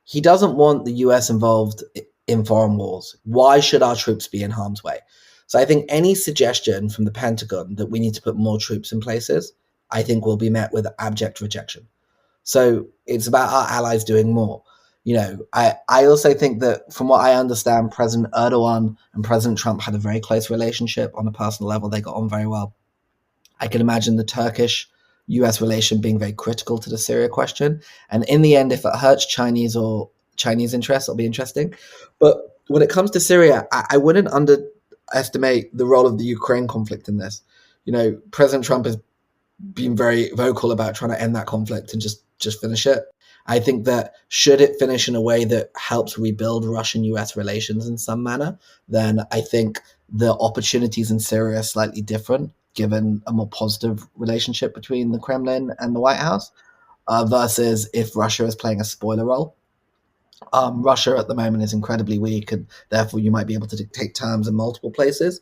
he doesn't want the US involved in foreign wars. Why should our troops be in harm's way? So I think any suggestion from the Pentagon that we need to put more troops in places, I think will be met with abject rejection. So it's about our allies doing more. I also think that from what I understand, President Erdogan and President Trump had a very close relationship on a personal level. They got on very well. I can imagine the Turkish-US relation being very critical to the Syria question. And in the end, if it hurts Chinese interests, it'll be interesting. But when it comes to Syria, I wouldn't underestimate the role of the Ukraine conflict in this. President Trump has been very vocal about trying to end that conflict and just finish it. I think that should it finish in a way that helps rebuild Russian-US relations in some manner, then I think the opportunities in Syria are slightly different, given a more positive relationship between the Kremlin and the White House, versus if Russia is playing a spoiler role. Russia at the moment is incredibly weak, and therefore you might be able to dictate terms in multiple places.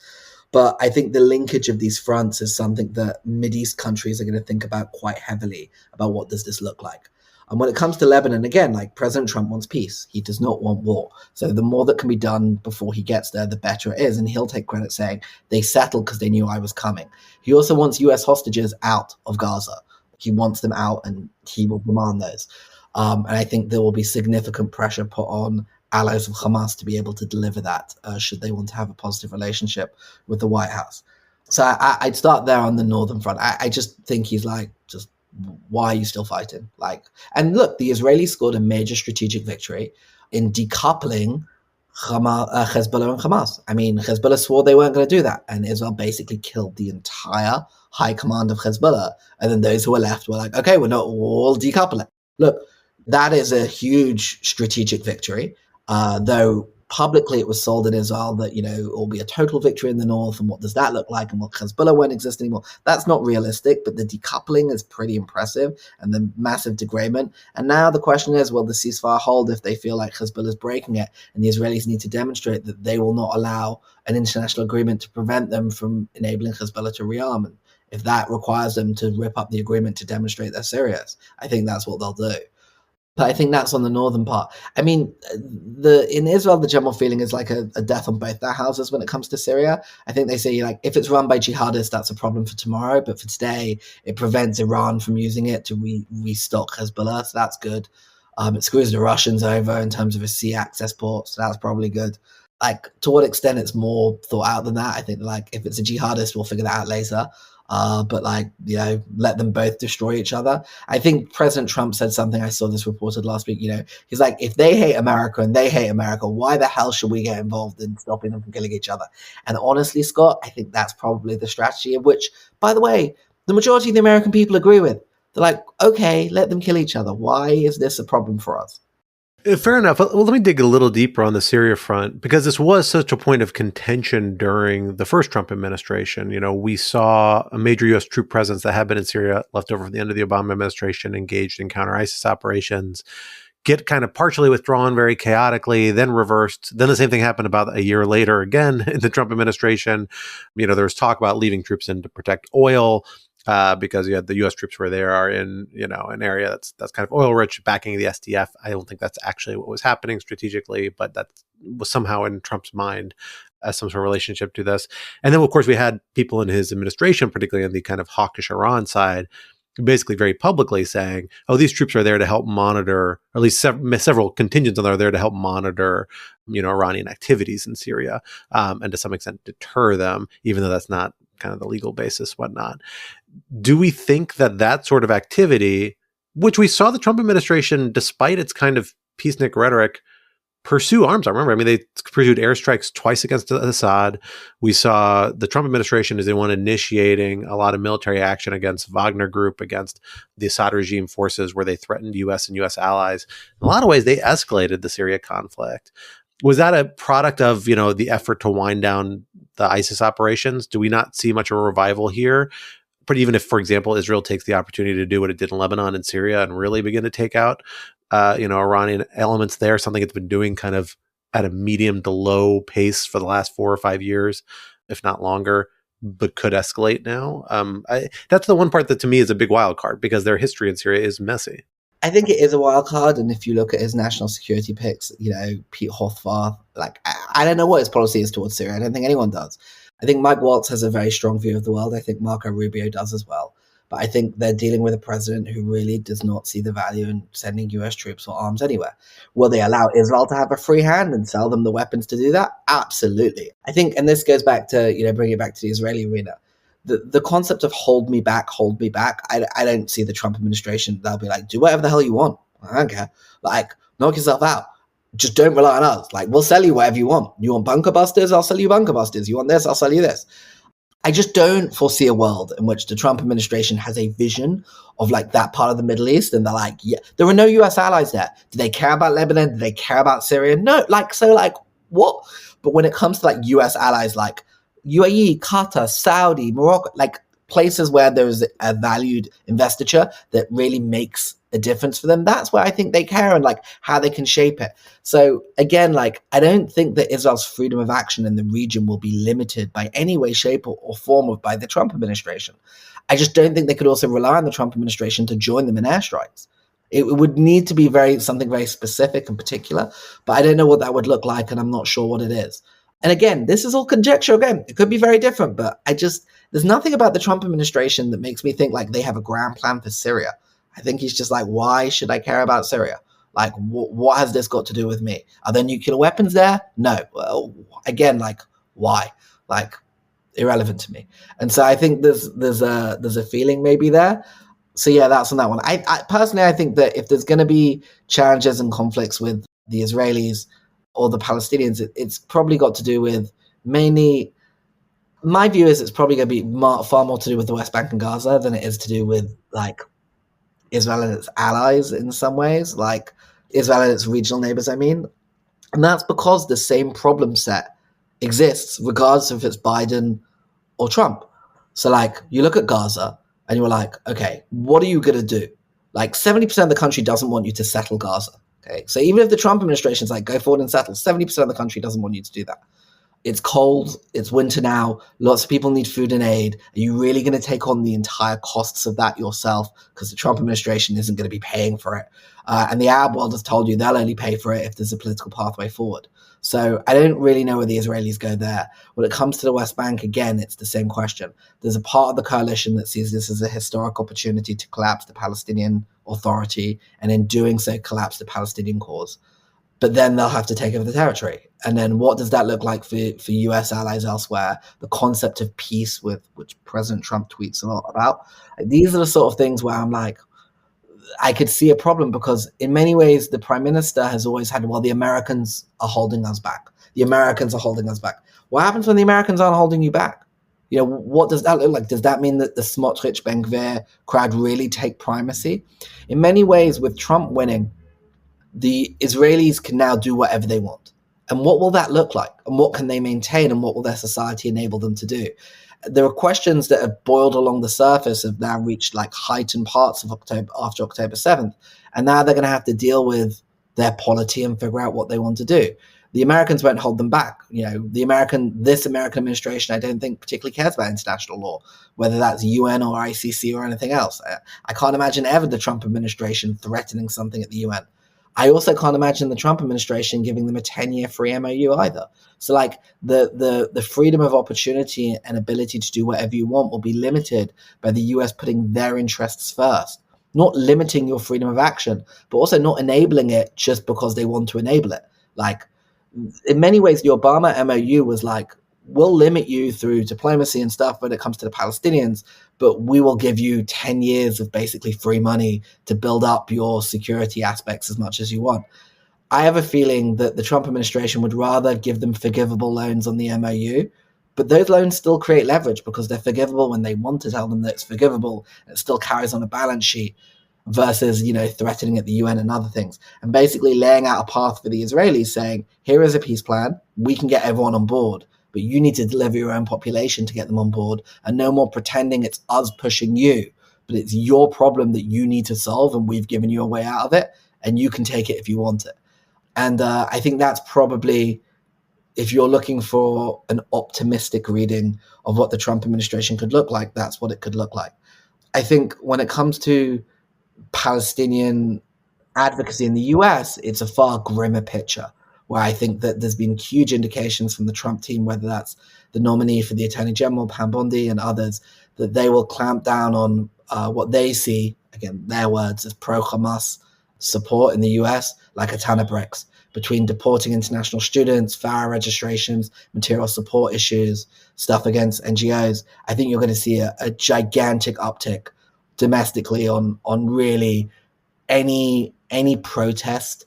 But I think the linkage of these fronts is something that Mideast countries are going to think about quite heavily, about what does this look like. And when it comes to Lebanon, again, President Trump wants peace. He does not want war. So the more that can be done before he gets there, the better it is. And he'll take credit saying they settled because they knew I was coming. He also wants US hostages out of Gaza. He wants them out, and he will demand those. And I think there will be significant pressure put on allies of Hamas to be able to deliver that, should they want to have a positive relationship with the White House. So I'd start there on the northern front. I just think he's why are you still fighting? And look, the Israelis scored a major strategic victory in decoupling Hezbollah and Hamas. I mean, Hezbollah swore they weren't going to do that, and Israel basically killed the entire high command of Hezbollah. And then those who were left were like, okay, we'll decouple it. Look, that is a huge strategic victory, though publicly it was sold in Israel that, it will be a total victory in the north, and what does that look like, and Hezbollah won't exist anymore. That's not realistic, but the decoupling is pretty impressive, and the massive degradement. And now the question is, will the ceasefire hold if they feel like Hezbollah is breaking it, and the Israelis need to demonstrate that they will not allow an international agreement to prevent them from enabling Hezbollah to rearm, and if that requires them to rip up the agreement to demonstrate they're serious, I think that's what they'll do. But I think that's on the northern part. I mean, in Israel, the general feeling is like a death on both their houses when it comes to Syria. I think they say, if it's run by jihadists, that's a problem for tomorrow. But for today, it prevents Iran from using it to restock Hezbollah. So that's good. It screws the Russians over in terms of a sea access port, so that's probably good. Like, to what extent it's more thought out than that? I think, like, if it's a jihadist, we'll figure that out later. But, like, you know, let them both destroy each other. I think President Trump said something, I saw this reported last week, you know, he's like, if they hate America and they hate America, why the hell should we get involved in stopping them from killing each other? And honestly, Scott, I think that's probably the strategy, of which, by the way, the majority of the American people agree with. They're like, okay, let them kill each other. Why is this a problem for us? Fair enough. Well, let me dig a little deeper on the Syria front, because this was such a point of contention during the first Trump administration. You know, we saw a major U.S. troop presence that had been in Syria, left over from the end of the Obama administration, engaged in counter-ISIS operations, get kind of partially withdrawn very chaotically, then reversed. Then the same thing happened about a year later again in the Trump administration. You know, there was talk about leaving troops in to protect oil. Because you had the U.S. troops where they are in, you know, an area that's kind of oil rich, backing the SDF. I don't think that's actually what was happening strategically, but that was somehow in Trump's mind as some sort of relationship to this. And then, of course, we had people in his administration, particularly on the kind of hawkish Iran side, basically very publicly saying, oh, these troops are there to help monitor, or at least several contingents are there to help monitor, you know, Iranian activities in Syria, and to some extent deter them, even though that's not kind of the legal basis, whatnot. Do we think that sort of activity, which we saw the Trump administration, despite its kind of peacenik rhetoric, pursue arms? I remember, I mean, they pursued airstrikes twice against Assad. We saw the Trump administration is the one initiating a lot of military action against Wagner Group, against the Assad regime forces, where they threatened U.S. and U.S. allies. In a lot of ways, they escalated the Syria conflict. Was that a product of, you know, the effort to wind down the ISIS operations? Do we not see much of a revival here? But even if, for example, Israel takes the opportunity to do what it did in Lebanon and Syria and really begin to take out, you know, Iranian elements there, something it's been doing kind of at a medium to low pace for the last 4 or 5 years, if not longer, but could escalate now. That's the one part that to me is a big wild card, because their history in Syria is messy. I think it is a wild card, and if you look at his national security picks, you know, Pete Hothvar, like, I don't know what his policy is towards Syria. I don't think anyone does. I think Mike Waltz has a very strong view of the world. I think Marco Rubio does as well. But I think they're dealing with a president who really does not see the value in sending US troops or arms anywhere. Will they allow Israel to have a free hand and sell them the weapons to do that? Absolutely. I think, and this goes back to, you know, bring it back to the Israeli arena. The concept of hold me back, I don't see the Trump administration. They'll be like, do whatever the hell you want. I don't care. Like, knock yourself out. Just don't rely on us. Like, we'll sell you whatever you want. You want bunker busters? I'll sell you bunker busters. You want this? I'll sell you this. I just don't foresee a world in which the Trump administration has a vision of like that part of the Middle East. And they're like, yeah, there are no US allies there. Do they care about Lebanon? Do they care about Syria? No. Like, so like what? But when it comes to like US allies, like UAE, Qatar, Saudi, Morocco, like places where there's a valued investiture that really makes a difference for them, that's where I think they care and like how they can shape it. So again, like, I don't think that Israel's freedom of action in the region will be limited by any way, shape or form by the Trump administration. I just don't think they could also rely on the Trump administration to join them in airstrikes. It would need to be something very specific and particular, but I don't know what that would look like, and I'm not sure what it is. And again, this is all conjecture. Again, it could be very different, but there's nothing about the Trump administration that makes me think like they have a grand plan for Syria. I think he's just like, why should I care about Syria? Like, what has this got to do with me? Are there nuclear weapons there? No. Well, again, like, why? Like, irrelevant to me. And so I think there's a feeling maybe there. So yeah, that's on that one. I personally, I think that if there's going to be challenges and conflicts with the Israelis or the Palestinians, it's probably got to do with mainly, my view is it's probably going to be far more to do with the West Bank and Gaza than it is to do with like Israel and its allies in some ways, like Israel and its regional neighbors, I mean. And that's because the same problem set exists regardless if it's Biden or Trump. So like, you look at Gaza and you're like, okay, what are you going to do? Like 70% of the country doesn't want you to settle Gaza. Okay, so even if the Trump administration is like, go forward and settle, 70% of the country doesn't want you to do that. It's cold, it's winter now, lots of people need food and aid. Are you really going to take on the entire costs of that yourself? Because the Trump administration isn't going to be paying for it. And the Arab world has told you they'll only pay for it if there's a political pathway forward. So I don't really know where the Israelis go there. When it comes to the West Bank, again, it's the same question. There's a part of the coalition that sees this as a historic opportunity to collapse the Palestinian authority, and in doing so collapse the Palestinian cause. But then they'll have to take over the territory. And then what does that look like for US allies elsewhere? The concept of peace, which President Trump tweets a lot about. These are the sort of things where I'm like, I could see a problem, because in many ways the prime minister has always had, well, the Americans are holding us back. The Americans are holding us back. What happens when the Americans aren't holding you back? What does that look like? Does that mean that the Smotrich Ben Gvir crowd really take primacy? In many ways, with Trump winning, the Israelis can now do whatever they want. And what will that look like? And what can they maintain? And what will their society enable them to do? There are questions that have boiled along the surface, have now reached like heightened parts of October, after October 7th. And now they're going to have to deal with their polity and figure out what they want to do. The Americans won't hold them back. This American administration, I don't think particularly cares about international law, whether that's UN or ICC or anything else. I can't imagine ever the Trump administration threatening something at the UN. I also can't imagine the Trump administration giving them a 10-year free MOU either. So like the freedom of opportunity and ability to do whatever you want will be limited by the US putting their interests first, not limiting your freedom of action, but also not enabling it just because they want to enable it. Like, in many ways, the Obama MOU was like, we'll limit you through diplomacy and stuff when it comes to the Palestinians, but we will give you 10 years of basically free money to build up your security aspects as much as you want. I have a feeling that the Trump administration would rather give them forgivable loans on the MOU, but those loans still create leverage because they're forgivable when they want to tell them that it's forgivable. It still carries on a balance sheet versus, threatening at the UN and other things. And basically laying out a path for the Israelis saying, here is a peace plan. We can get everyone on board, but you need to deliver your own population to get them on board, and no more pretending it's us pushing you, but it's your problem that you need to solve, and we've given you a way out of it, and you can take it if you want it. And I think that's probably, if you're looking for an optimistic reading of what the Trump administration could look like, that's what it could look like. I think when it comes to Palestinian advocacy in the US, it's a far grimmer picture, where I think that there's been huge indications from the Trump team, whether that's the nominee for the Attorney General, Pam Bondi, and others, that they will clamp down on what they see, again, their words, as pro-Hamas support in the US, like a ton of bricks, between deporting international students, FARA registrations, material support issues, stuff against NGOs. I think you're going to see a gigantic uptick domestically on really any protest,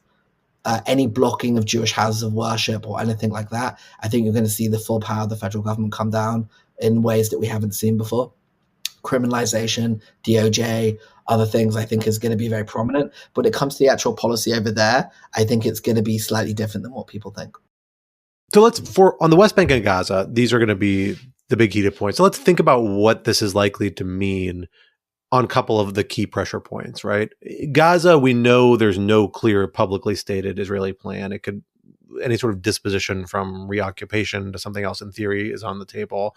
any blocking of Jewish houses of worship or anything like that. I think you're going to see the full power of the federal government come down in ways that we haven't seen before. Criminalization, DOJ, other things, I think is going to be very prominent. But when it comes to the actual policy over there, I think it's going to be slightly different than what people think. So on the West Bank and Gaza, these are going to be the big heated points. So let's think about what this is likely to mean on a couple of the key pressure points, right? Gaza, we know there's no clear publicly stated Israeli plan. Any sort of disposition from reoccupation to something else in theory is on the table.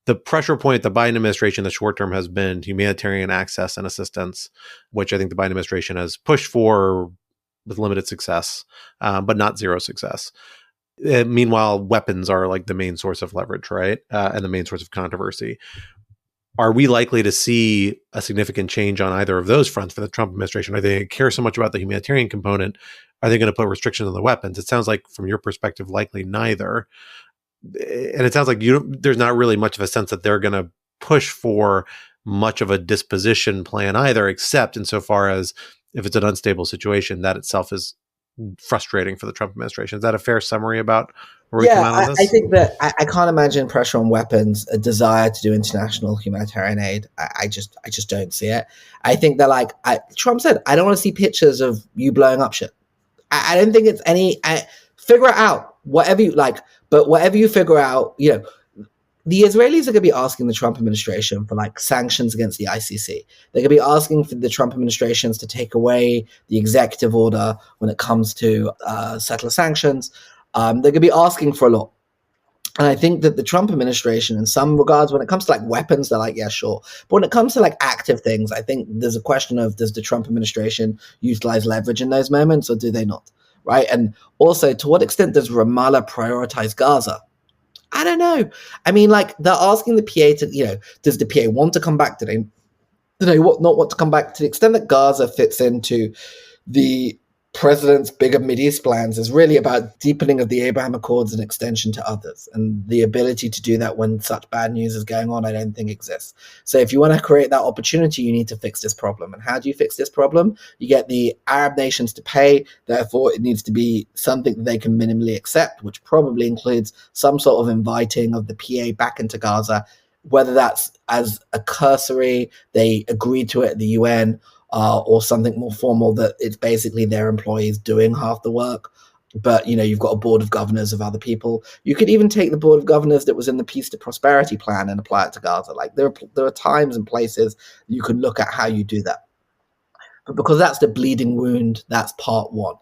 The pressure point the Biden administration, the short term, has been humanitarian access and assistance, which I think the Biden administration has pushed for with limited success, but not zero success. Meanwhile, weapons are like the main source of leverage, right? And the main source of controversy. Are we likely to see a significant change on either of those fronts for the Trump administration? Are they care so much about the humanitarian component? Are they going to put restrictions on the weapons? It sounds like, from your perspective, likely neither. And it sounds like there's not really much of a sense that they're going to push for much of a disposition plan either, except insofar as if it's an unstable situation, that itself is frustrating for the Trump administration. Is that a fair summary about where we come out on this? I think that I can't imagine pressure on weapons, a desire to do international humanitarian aid. I just don't see it. I think that, like Trump said, I don't want to see pictures of you blowing up shit. I don't think it's figure it out, whatever you like, but whatever you figure out, the Israelis are going to be asking the Trump administration for like sanctions against the ICC. They're going to be asking for the Trump administrations to take away the executive order when it comes to settler sanctions. They're going to be asking for a lot. And I think that the Trump administration, in some regards, when it comes to like weapons, they're like, yeah, sure. But when it comes to like active things, I think there's a question of, does the Trump administration utilize leverage in those moments, or do they not? Right. And also, to what extent does Ramallah prioritize Gaza? I don't know. I mean, like, they're asking the PA to, does the PA want to come back? Do they not want to come back. To the extent that Gaza fits into the president's bigger Mideast plans is really about deepening of the Abraham Accords and extension to others. And the ability to do that when such bad news is going on, I don't think exists. So if you want to create that opportunity, you need to fix this problem. And how do you fix this problem? You get the Arab nations to pay. Therefore, it needs to be something that they can minimally accept, which probably includes some sort of inviting of the PA back into Gaza, whether that's as a cursory, they agreed to it at the UN, or something more formal that it's basically their employees doing half the work. But, you've got a board of governors of other people. You could even take the board of governors that was in the Peace to Prosperity plan and apply it to Gaza. Like there are times and places you can look at how you do that. But because that's the bleeding wound, that's part one.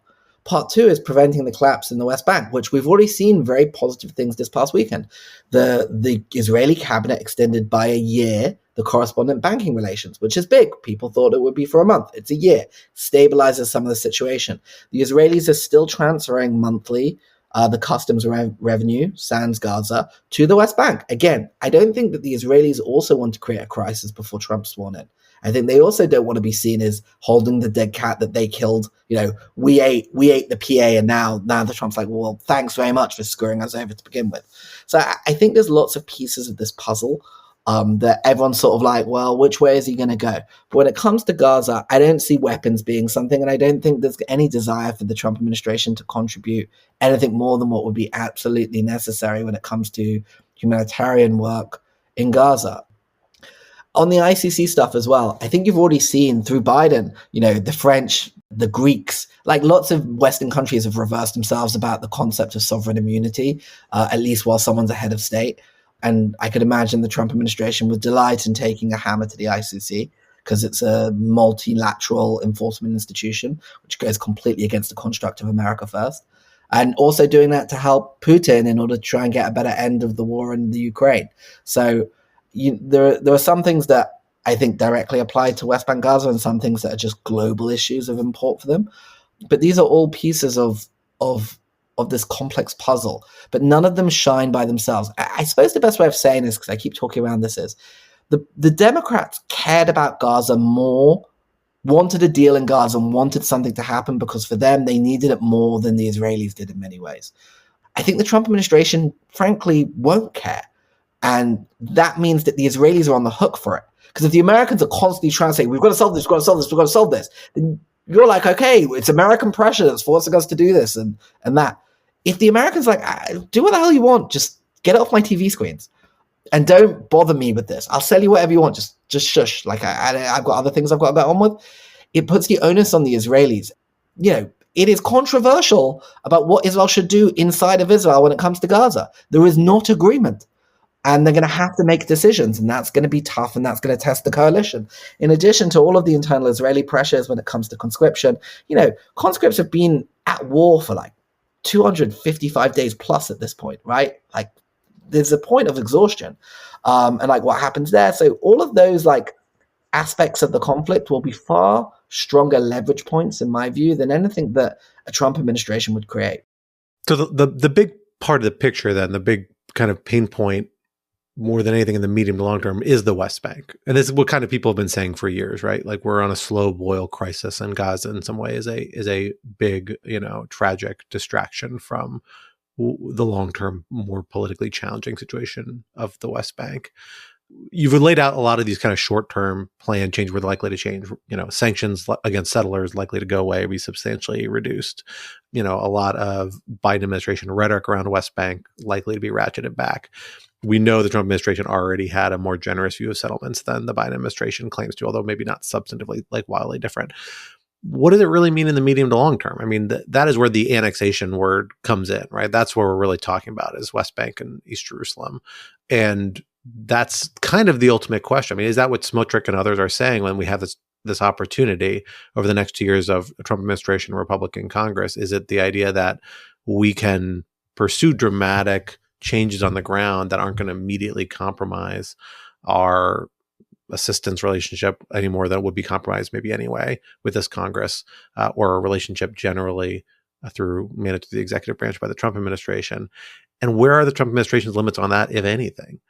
Part two is preventing the collapse in the West Bank, which we've already seen very positive things this past weekend. The Israeli cabinet extended by a year the correspondent banking relations, which is big. People thought it would be for a month. It's a year. Stabilizes some of the situation. The Israelis are still transferring monthly the customs revenue, sans Gaza, to the West Bank. Again, I don't think that the Israelis also want to create a crisis before Trump's sworn in. I think they also don't want to be seen as holding the dead cat that they killed. We ate the PA, and now the Trump's like, well, thanks very much for screwing us over to begin with. So I think there's lots of pieces of this puzzle that everyone's sort of like, well, which way is he going to go? But when it comes to Gaza, I don't see weapons being something, and I don't think there's any desire for the Trump administration to contribute anything more than what would be absolutely necessary when it comes to humanitarian work in Gaza. On the ICC stuff as well, I think you've already seen through Biden, the French, the Greeks, like lots of Western countries have reversed themselves about the concept of sovereign immunity, at least while someone's a head of state. And I could imagine the Trump administration would delight in taking a hammer to the ICC because it's a multilateral enforcement institution, which goes completely against the construct of America first. And also doing that to help Putin in order to try and get a better end of the war in the Ukraine. So there are some things that I think directly apply to West Bank Gaza and some things that are just global issues of import for them. But these are all pieces of this complex puzzle, but none of them shine by themselves. I suppose the best way of saying this, because I keep talking around this, is the Democrats cared about Gaza more, wanted a deal in Gaza and wanted something to happen because for them, they needed it more than the Israelis did in many ways. I think the Trump administration, frankly, won't care. And that means that the Israelis are on the hook for it. Because if the Americans are constantly trying to say, we've got to solve this, we've got to solve this, we've got to solve this, then you're like, okay, it's American pressure that's forcing us to do this and that. If the Americans like, do what the hell you want, just get it off my TV screens. And don't bother me with this. I'll sell you whatever you want, just shush. Like I've got other things I've got to get on with. It puts the onus on the Israelis. It is controversial about what Israel should do inside of Israel when it comes to Gaza. There is not agreement. And they're going to have to make decisions, and that's going to be tough, and that's going to test the coalition. In addition to all of the internal Israeli pressures when it comes to conscription, conscripts have been at war for like 255 days plus at this point, right? Like, there's a point of exhaustion, and like what happens there. So all of those like aspects of the conflict will be far stronger leverage points, in my view, than anything that a Trump administration would create. So the big part of the picture, then, the big kind of pain point, more than anything in the medium to long term, is the West Bank. And this is what kind of people have been saying for years, right? Like we're on a slow boil crisis, and Gaza in some way is a big, tragic distraction from the long-term, more politically challenging situation of the West Bank. You've laid out a lot of these kind of short-term plan change were likely to change. Sanctions against settlers likely to go away, be substantially reduced. A lot of Biden administration rhetoric around West Bank likely to be ratcheted back. We know the Trump administration already had a more generous view of settlements than the Biden administration claims to, although maybe not substantively, like wildly different. What does it really mean in the medium to long term? I mean, that is where the annexation word comes in, right? That's where we're really talking about is West Bank and East Jerusalem. And that's kind of the ultimate question. I mean, is that what Smotrich and others are saying when we have this opportunity over the next 2 years of a Trump administration, Republican Congress? Is it the idea that we can pursue dramatic changes on the ground that aren't going to immediately compromise our assistance relationship any more than it would be compromised maybe anyway with this Congress, or a relationship generally through managed to the executive branch by the Trump administration? And where are the Trump administration's limits on that, if anything?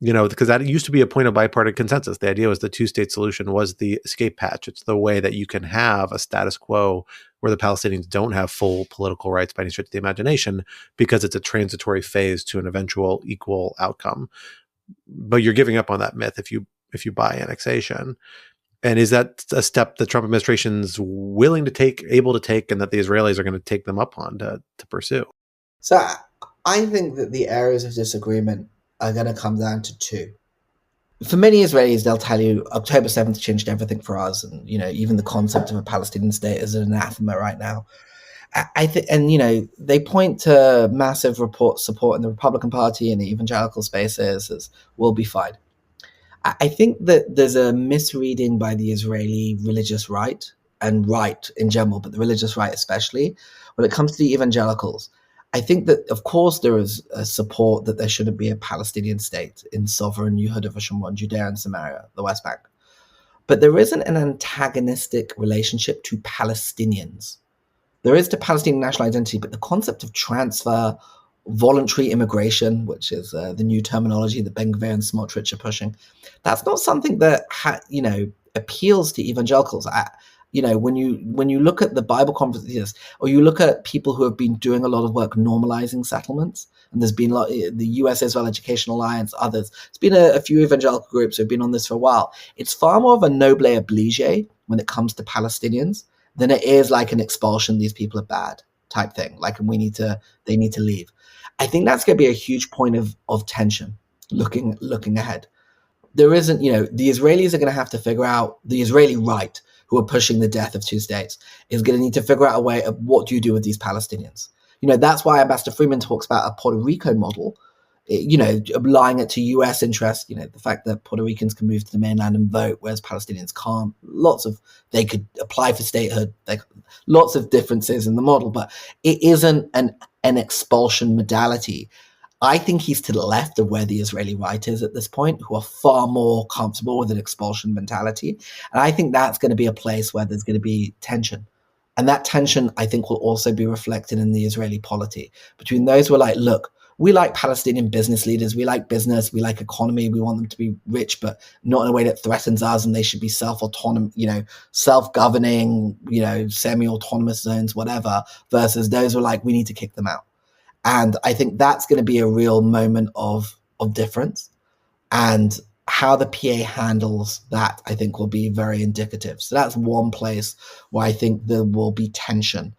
Because that used to be a point of bipartisan consensus. The idea was the two-state solution was the escape hatch. It's the way that you can have a status quo where the Palestinians don't have full political rights by any stretch of the imagination, because it's a transitory phase to an eventual equal outcome. But you're giving up on that myth if you buy annexation. And is that a step the Trump administration's willing to take, able to take, and that the Israelis are going to take them up on to pursue? So I think that the areas of disagreement are going to come down to two. For many Israelis, they'll tell you October 7th changed everything for us. And, even the concept of a Palestinian state is an anathema right now. I think, and, they point to massive support in the Republican Party and the evangelical spaces as we'll be fine. I think that there's a misreading by the Israeli religious right, and right in general, but the religious right especially, when it comes to the evangelicals. I think that, of course, there is a support that there shouldn't be a Palestinian state in sovereign Yehuda v'Shomron, Judea and Samaria, the West Bank. But there isn't an antagonistic relationship to Palestinians. There is to Palestinian national identity, but the concept of transfer, voluntary immigration, which is the new terminology that Ben-Gvir and Smotrich are pushing, that's not something that appeals to evangelicals. When you look at the Bible conferences, or you look at people who have been doing a lot of work normalizing settlements, and there's been the U.S. Israel Education Alliance, others. It's been a few evangelical groups who have been on this for a while. It's far more of a noble oblige when it comes to Palestinians than it is like an expulsion. These people are bad type thing. Like they need to leave. I think that's going to be a huge point of tension looking ahead. There isn't, the Israelis are going to have to figure out, the Israeli right, who are pushing the death of two states, is going to need to figure out a way of what do you do with these Palestinians. That's why Ambassador Freeman talks about a Puerto Rico model, applying it to U.S. interests, the fact that Puerto Ricans can move to the mainland and vote, whereas Palestinians can't. They could apply for statehood, lots of differences in the model, but it isn't an expulsion modality. I think he's to the left of where the Israeli right is at this point, who are far more comfortable with an expulsion mentality. And I think that's going to be a place where there's going to be tension. And that tension, I think, will also be reflected in the Israeli polity between those who are like, look, we like Palestinian business leaders, we like business, we like economy, we want them to be rich, but not in a way that threatens us, and they should be self-autonomous, self-governing, semi-autonomous zones, whatever, versus those who are like, we need to kick them out. And I think that's going to be a real moment of difference. And how the PA handles that, I think, will be very indicative. So that's one place where I think there will be tension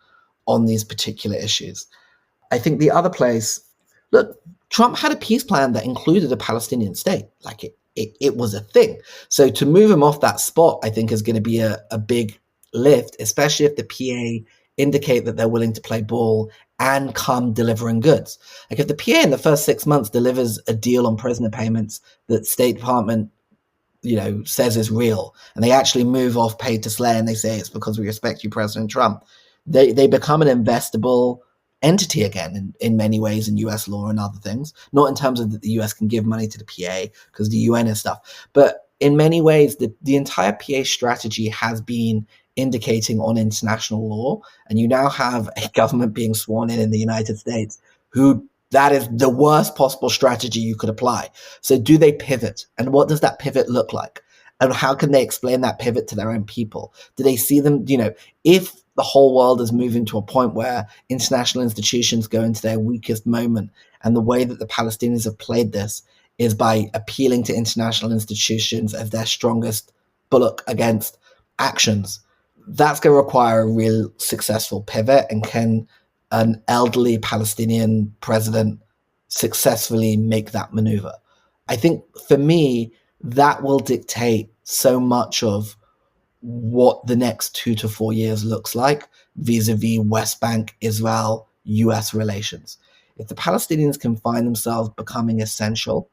on these particular issues. I think the other place, look, Trump had a peace plan that included a Palestinian state. Like it was a thing. So to move him off that spot, I think, is going to be a big lift, especially if the PA indicate that they're willing to play ball and come delivering goods. Like if the PA in the first 6 months delivers a deal on prisoner payments that State Department, says is real, and they actually move off paid to slay and they say it's because we respect you, President Trump, they become an investable entity again in many ways in US law and other things. Not in terms of that the US can give money to the PA because the UN and stuff, but in many ways the entire PA strategy has been indicating on international law, and you now have a government being sworn in the United States who that is the worst possible strategy you could apply. So do they pivot? And what does that pivot look like? And how can they explain that pivot to their own people? Do they see them, if the whole world is moving to a point where international institutions go into their weakest moment, and the way that the Palestinians have played this is by appealing to international institutions as their strongest bulwark against actions, that's going to require a real successful pivot. And can an elderly Palestinian president successfully make that maneuver? I think for me, that will dictate so much of what the next 2 to 4 years looks like vis-a-vis West Bank, Israel, US relations. If the Palestinians can find themselves becoming essential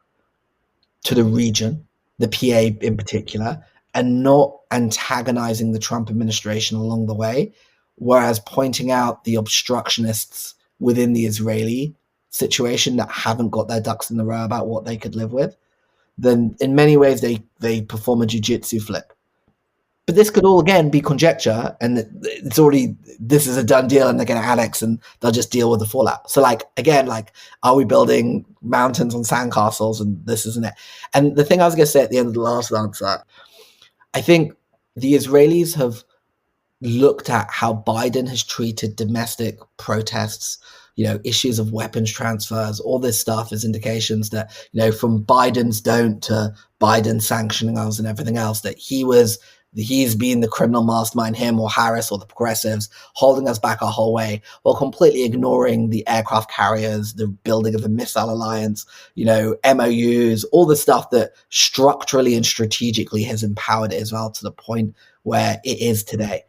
to the region, the PA in particular, and not antagonizing the Trump administration along the way, whereas pointing out the obstructionists within the Israeli situation that haven't got their ducks in a row about what they could live with, then in many ways they perform a jiu-jitsu flip. But this could all, again, be conjecture, and it's already, this is a done deal, and they're going to annex, and they'll just deal with the fallout. So, like, again, like, are we building mountains on sandcastles, and this isn't it? And the thing I was going to say at the end of the last answer, I think the Israelis have looked at how Biden has treated domestic protests, issues of weapons transfers, all this stuff as indications that, from Biden's don't to Biden sanctioning us and everything else, that he's been the criminal mastermind, him or Harris or the progressives, holding us back our whole way, while completely ignoring the aircraft carriers, the building of the missile alliance, MOUs, all the stuff that structurally and strategically has empowered Israel to the point where it is today.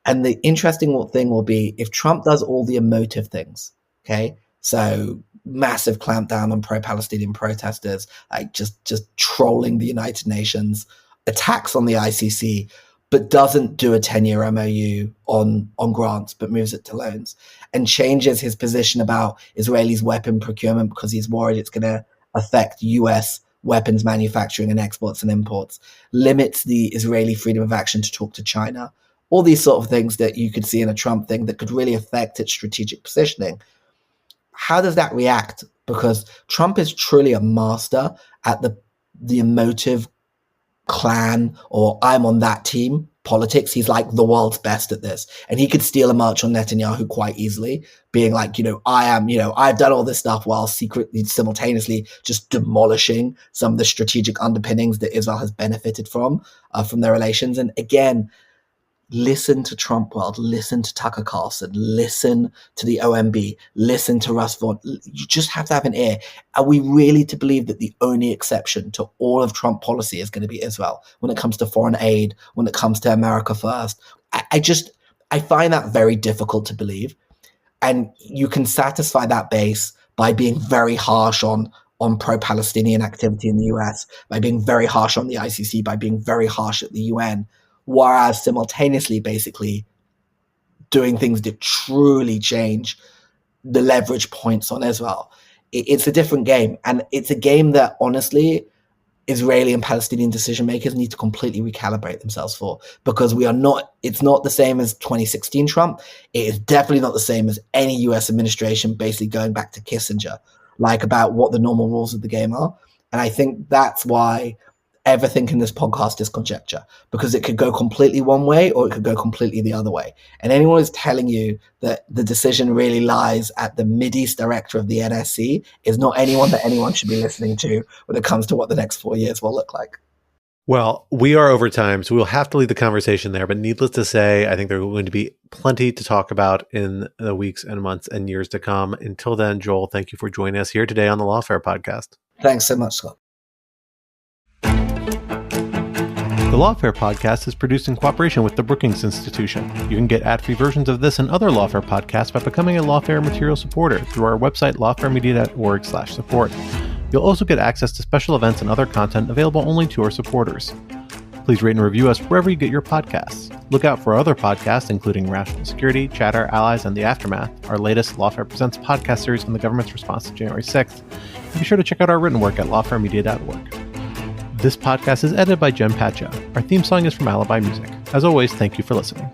And the interesting thing will be if Trump does all the emotive things, okay? So massive clampdown on pro-Palestinian protesters, like just trolling the United Nations, attacks on the ICC, but doesn't do a 10-year MOU on grants, but moves it to loans, and changes his position about Israelis' weapon procurement because he's worried it's going to affect US weapons manufacturing and exports and imports, limits the Israeli freedom of action to talk to China, all these sort of things that you could see in a Trump thing that could really affect its strategic positioning. How does that react? Because Trump is truly a master at the emotive clan or I'm on that team politics. He's like the world's best at this. And he could steal a march on Netanyahu quite easily, being like, I've done all this stuff while secretly, simultaneously just demolishing some of the strategic underpinnings that Israel has benefited from their relations. And again, listen to Trump World, listen to Tucker Carlson, listen to the OMB, listen to Russ Vaughn. You just have to have an ear. Are we really to believe that the only exception to all of Trump policy is going to be Israel when it comes to foreign aid, when it comes to America first? I find that very difficult to believe. And you can satisfy that base by being very harsh on pro-Palestinian activity in the US, by being very harsh on the ICC, by being very harsh at the UN, whereas simultaneously basically doing things that truly change the leverage points on Israel. It's a different game. And it's a game that, honestly, Israeli and Palestinian decision makers need to completely recalibrate themselves for, because it's not the same as 2016 Trump. It is definitely not the same as any US administration, basically going back to Kissinger, like about what the normal rules of the game are. And I think that's why everything in this podcast is conjecture, because it could go completely one way or it could go completely the other way. And anyone who's telling you that the decision really lies at the Mideast director of the NSC is not anyone that anyone should be listening to when it comes to what the next 4 years will look like. Well, we are over time, so we'll have to leave the conversation there. But needless to say, I think there are going to be plenty to talk about in the weeks and months and years to come. Until then, Joel, thank you for joining us here today on the Lawfare podcast. Thanks so much, Scott. The Lawfare podcast is produced in cooperation with the Brookings Institution. You can get ad-free versions of this and other Lawfare podcasts by becoming a Lawfare material supporter through our website, lawfaremedia.org/support. You'll also get access to special events and other content available only to our supporters. Please rate and review us wherever you get your podcasts. Look out for other podcasts, including Rational Security, Chatter, Allies, and The Aftermath, our latest Lawfare Presents podcast series on the government's response to January 6th. And be sure to check out our written work at lawfaremedia.org. This podcast is edited by Jen Patja. Our theme song is from Alibi Music. As always, thank you for listening.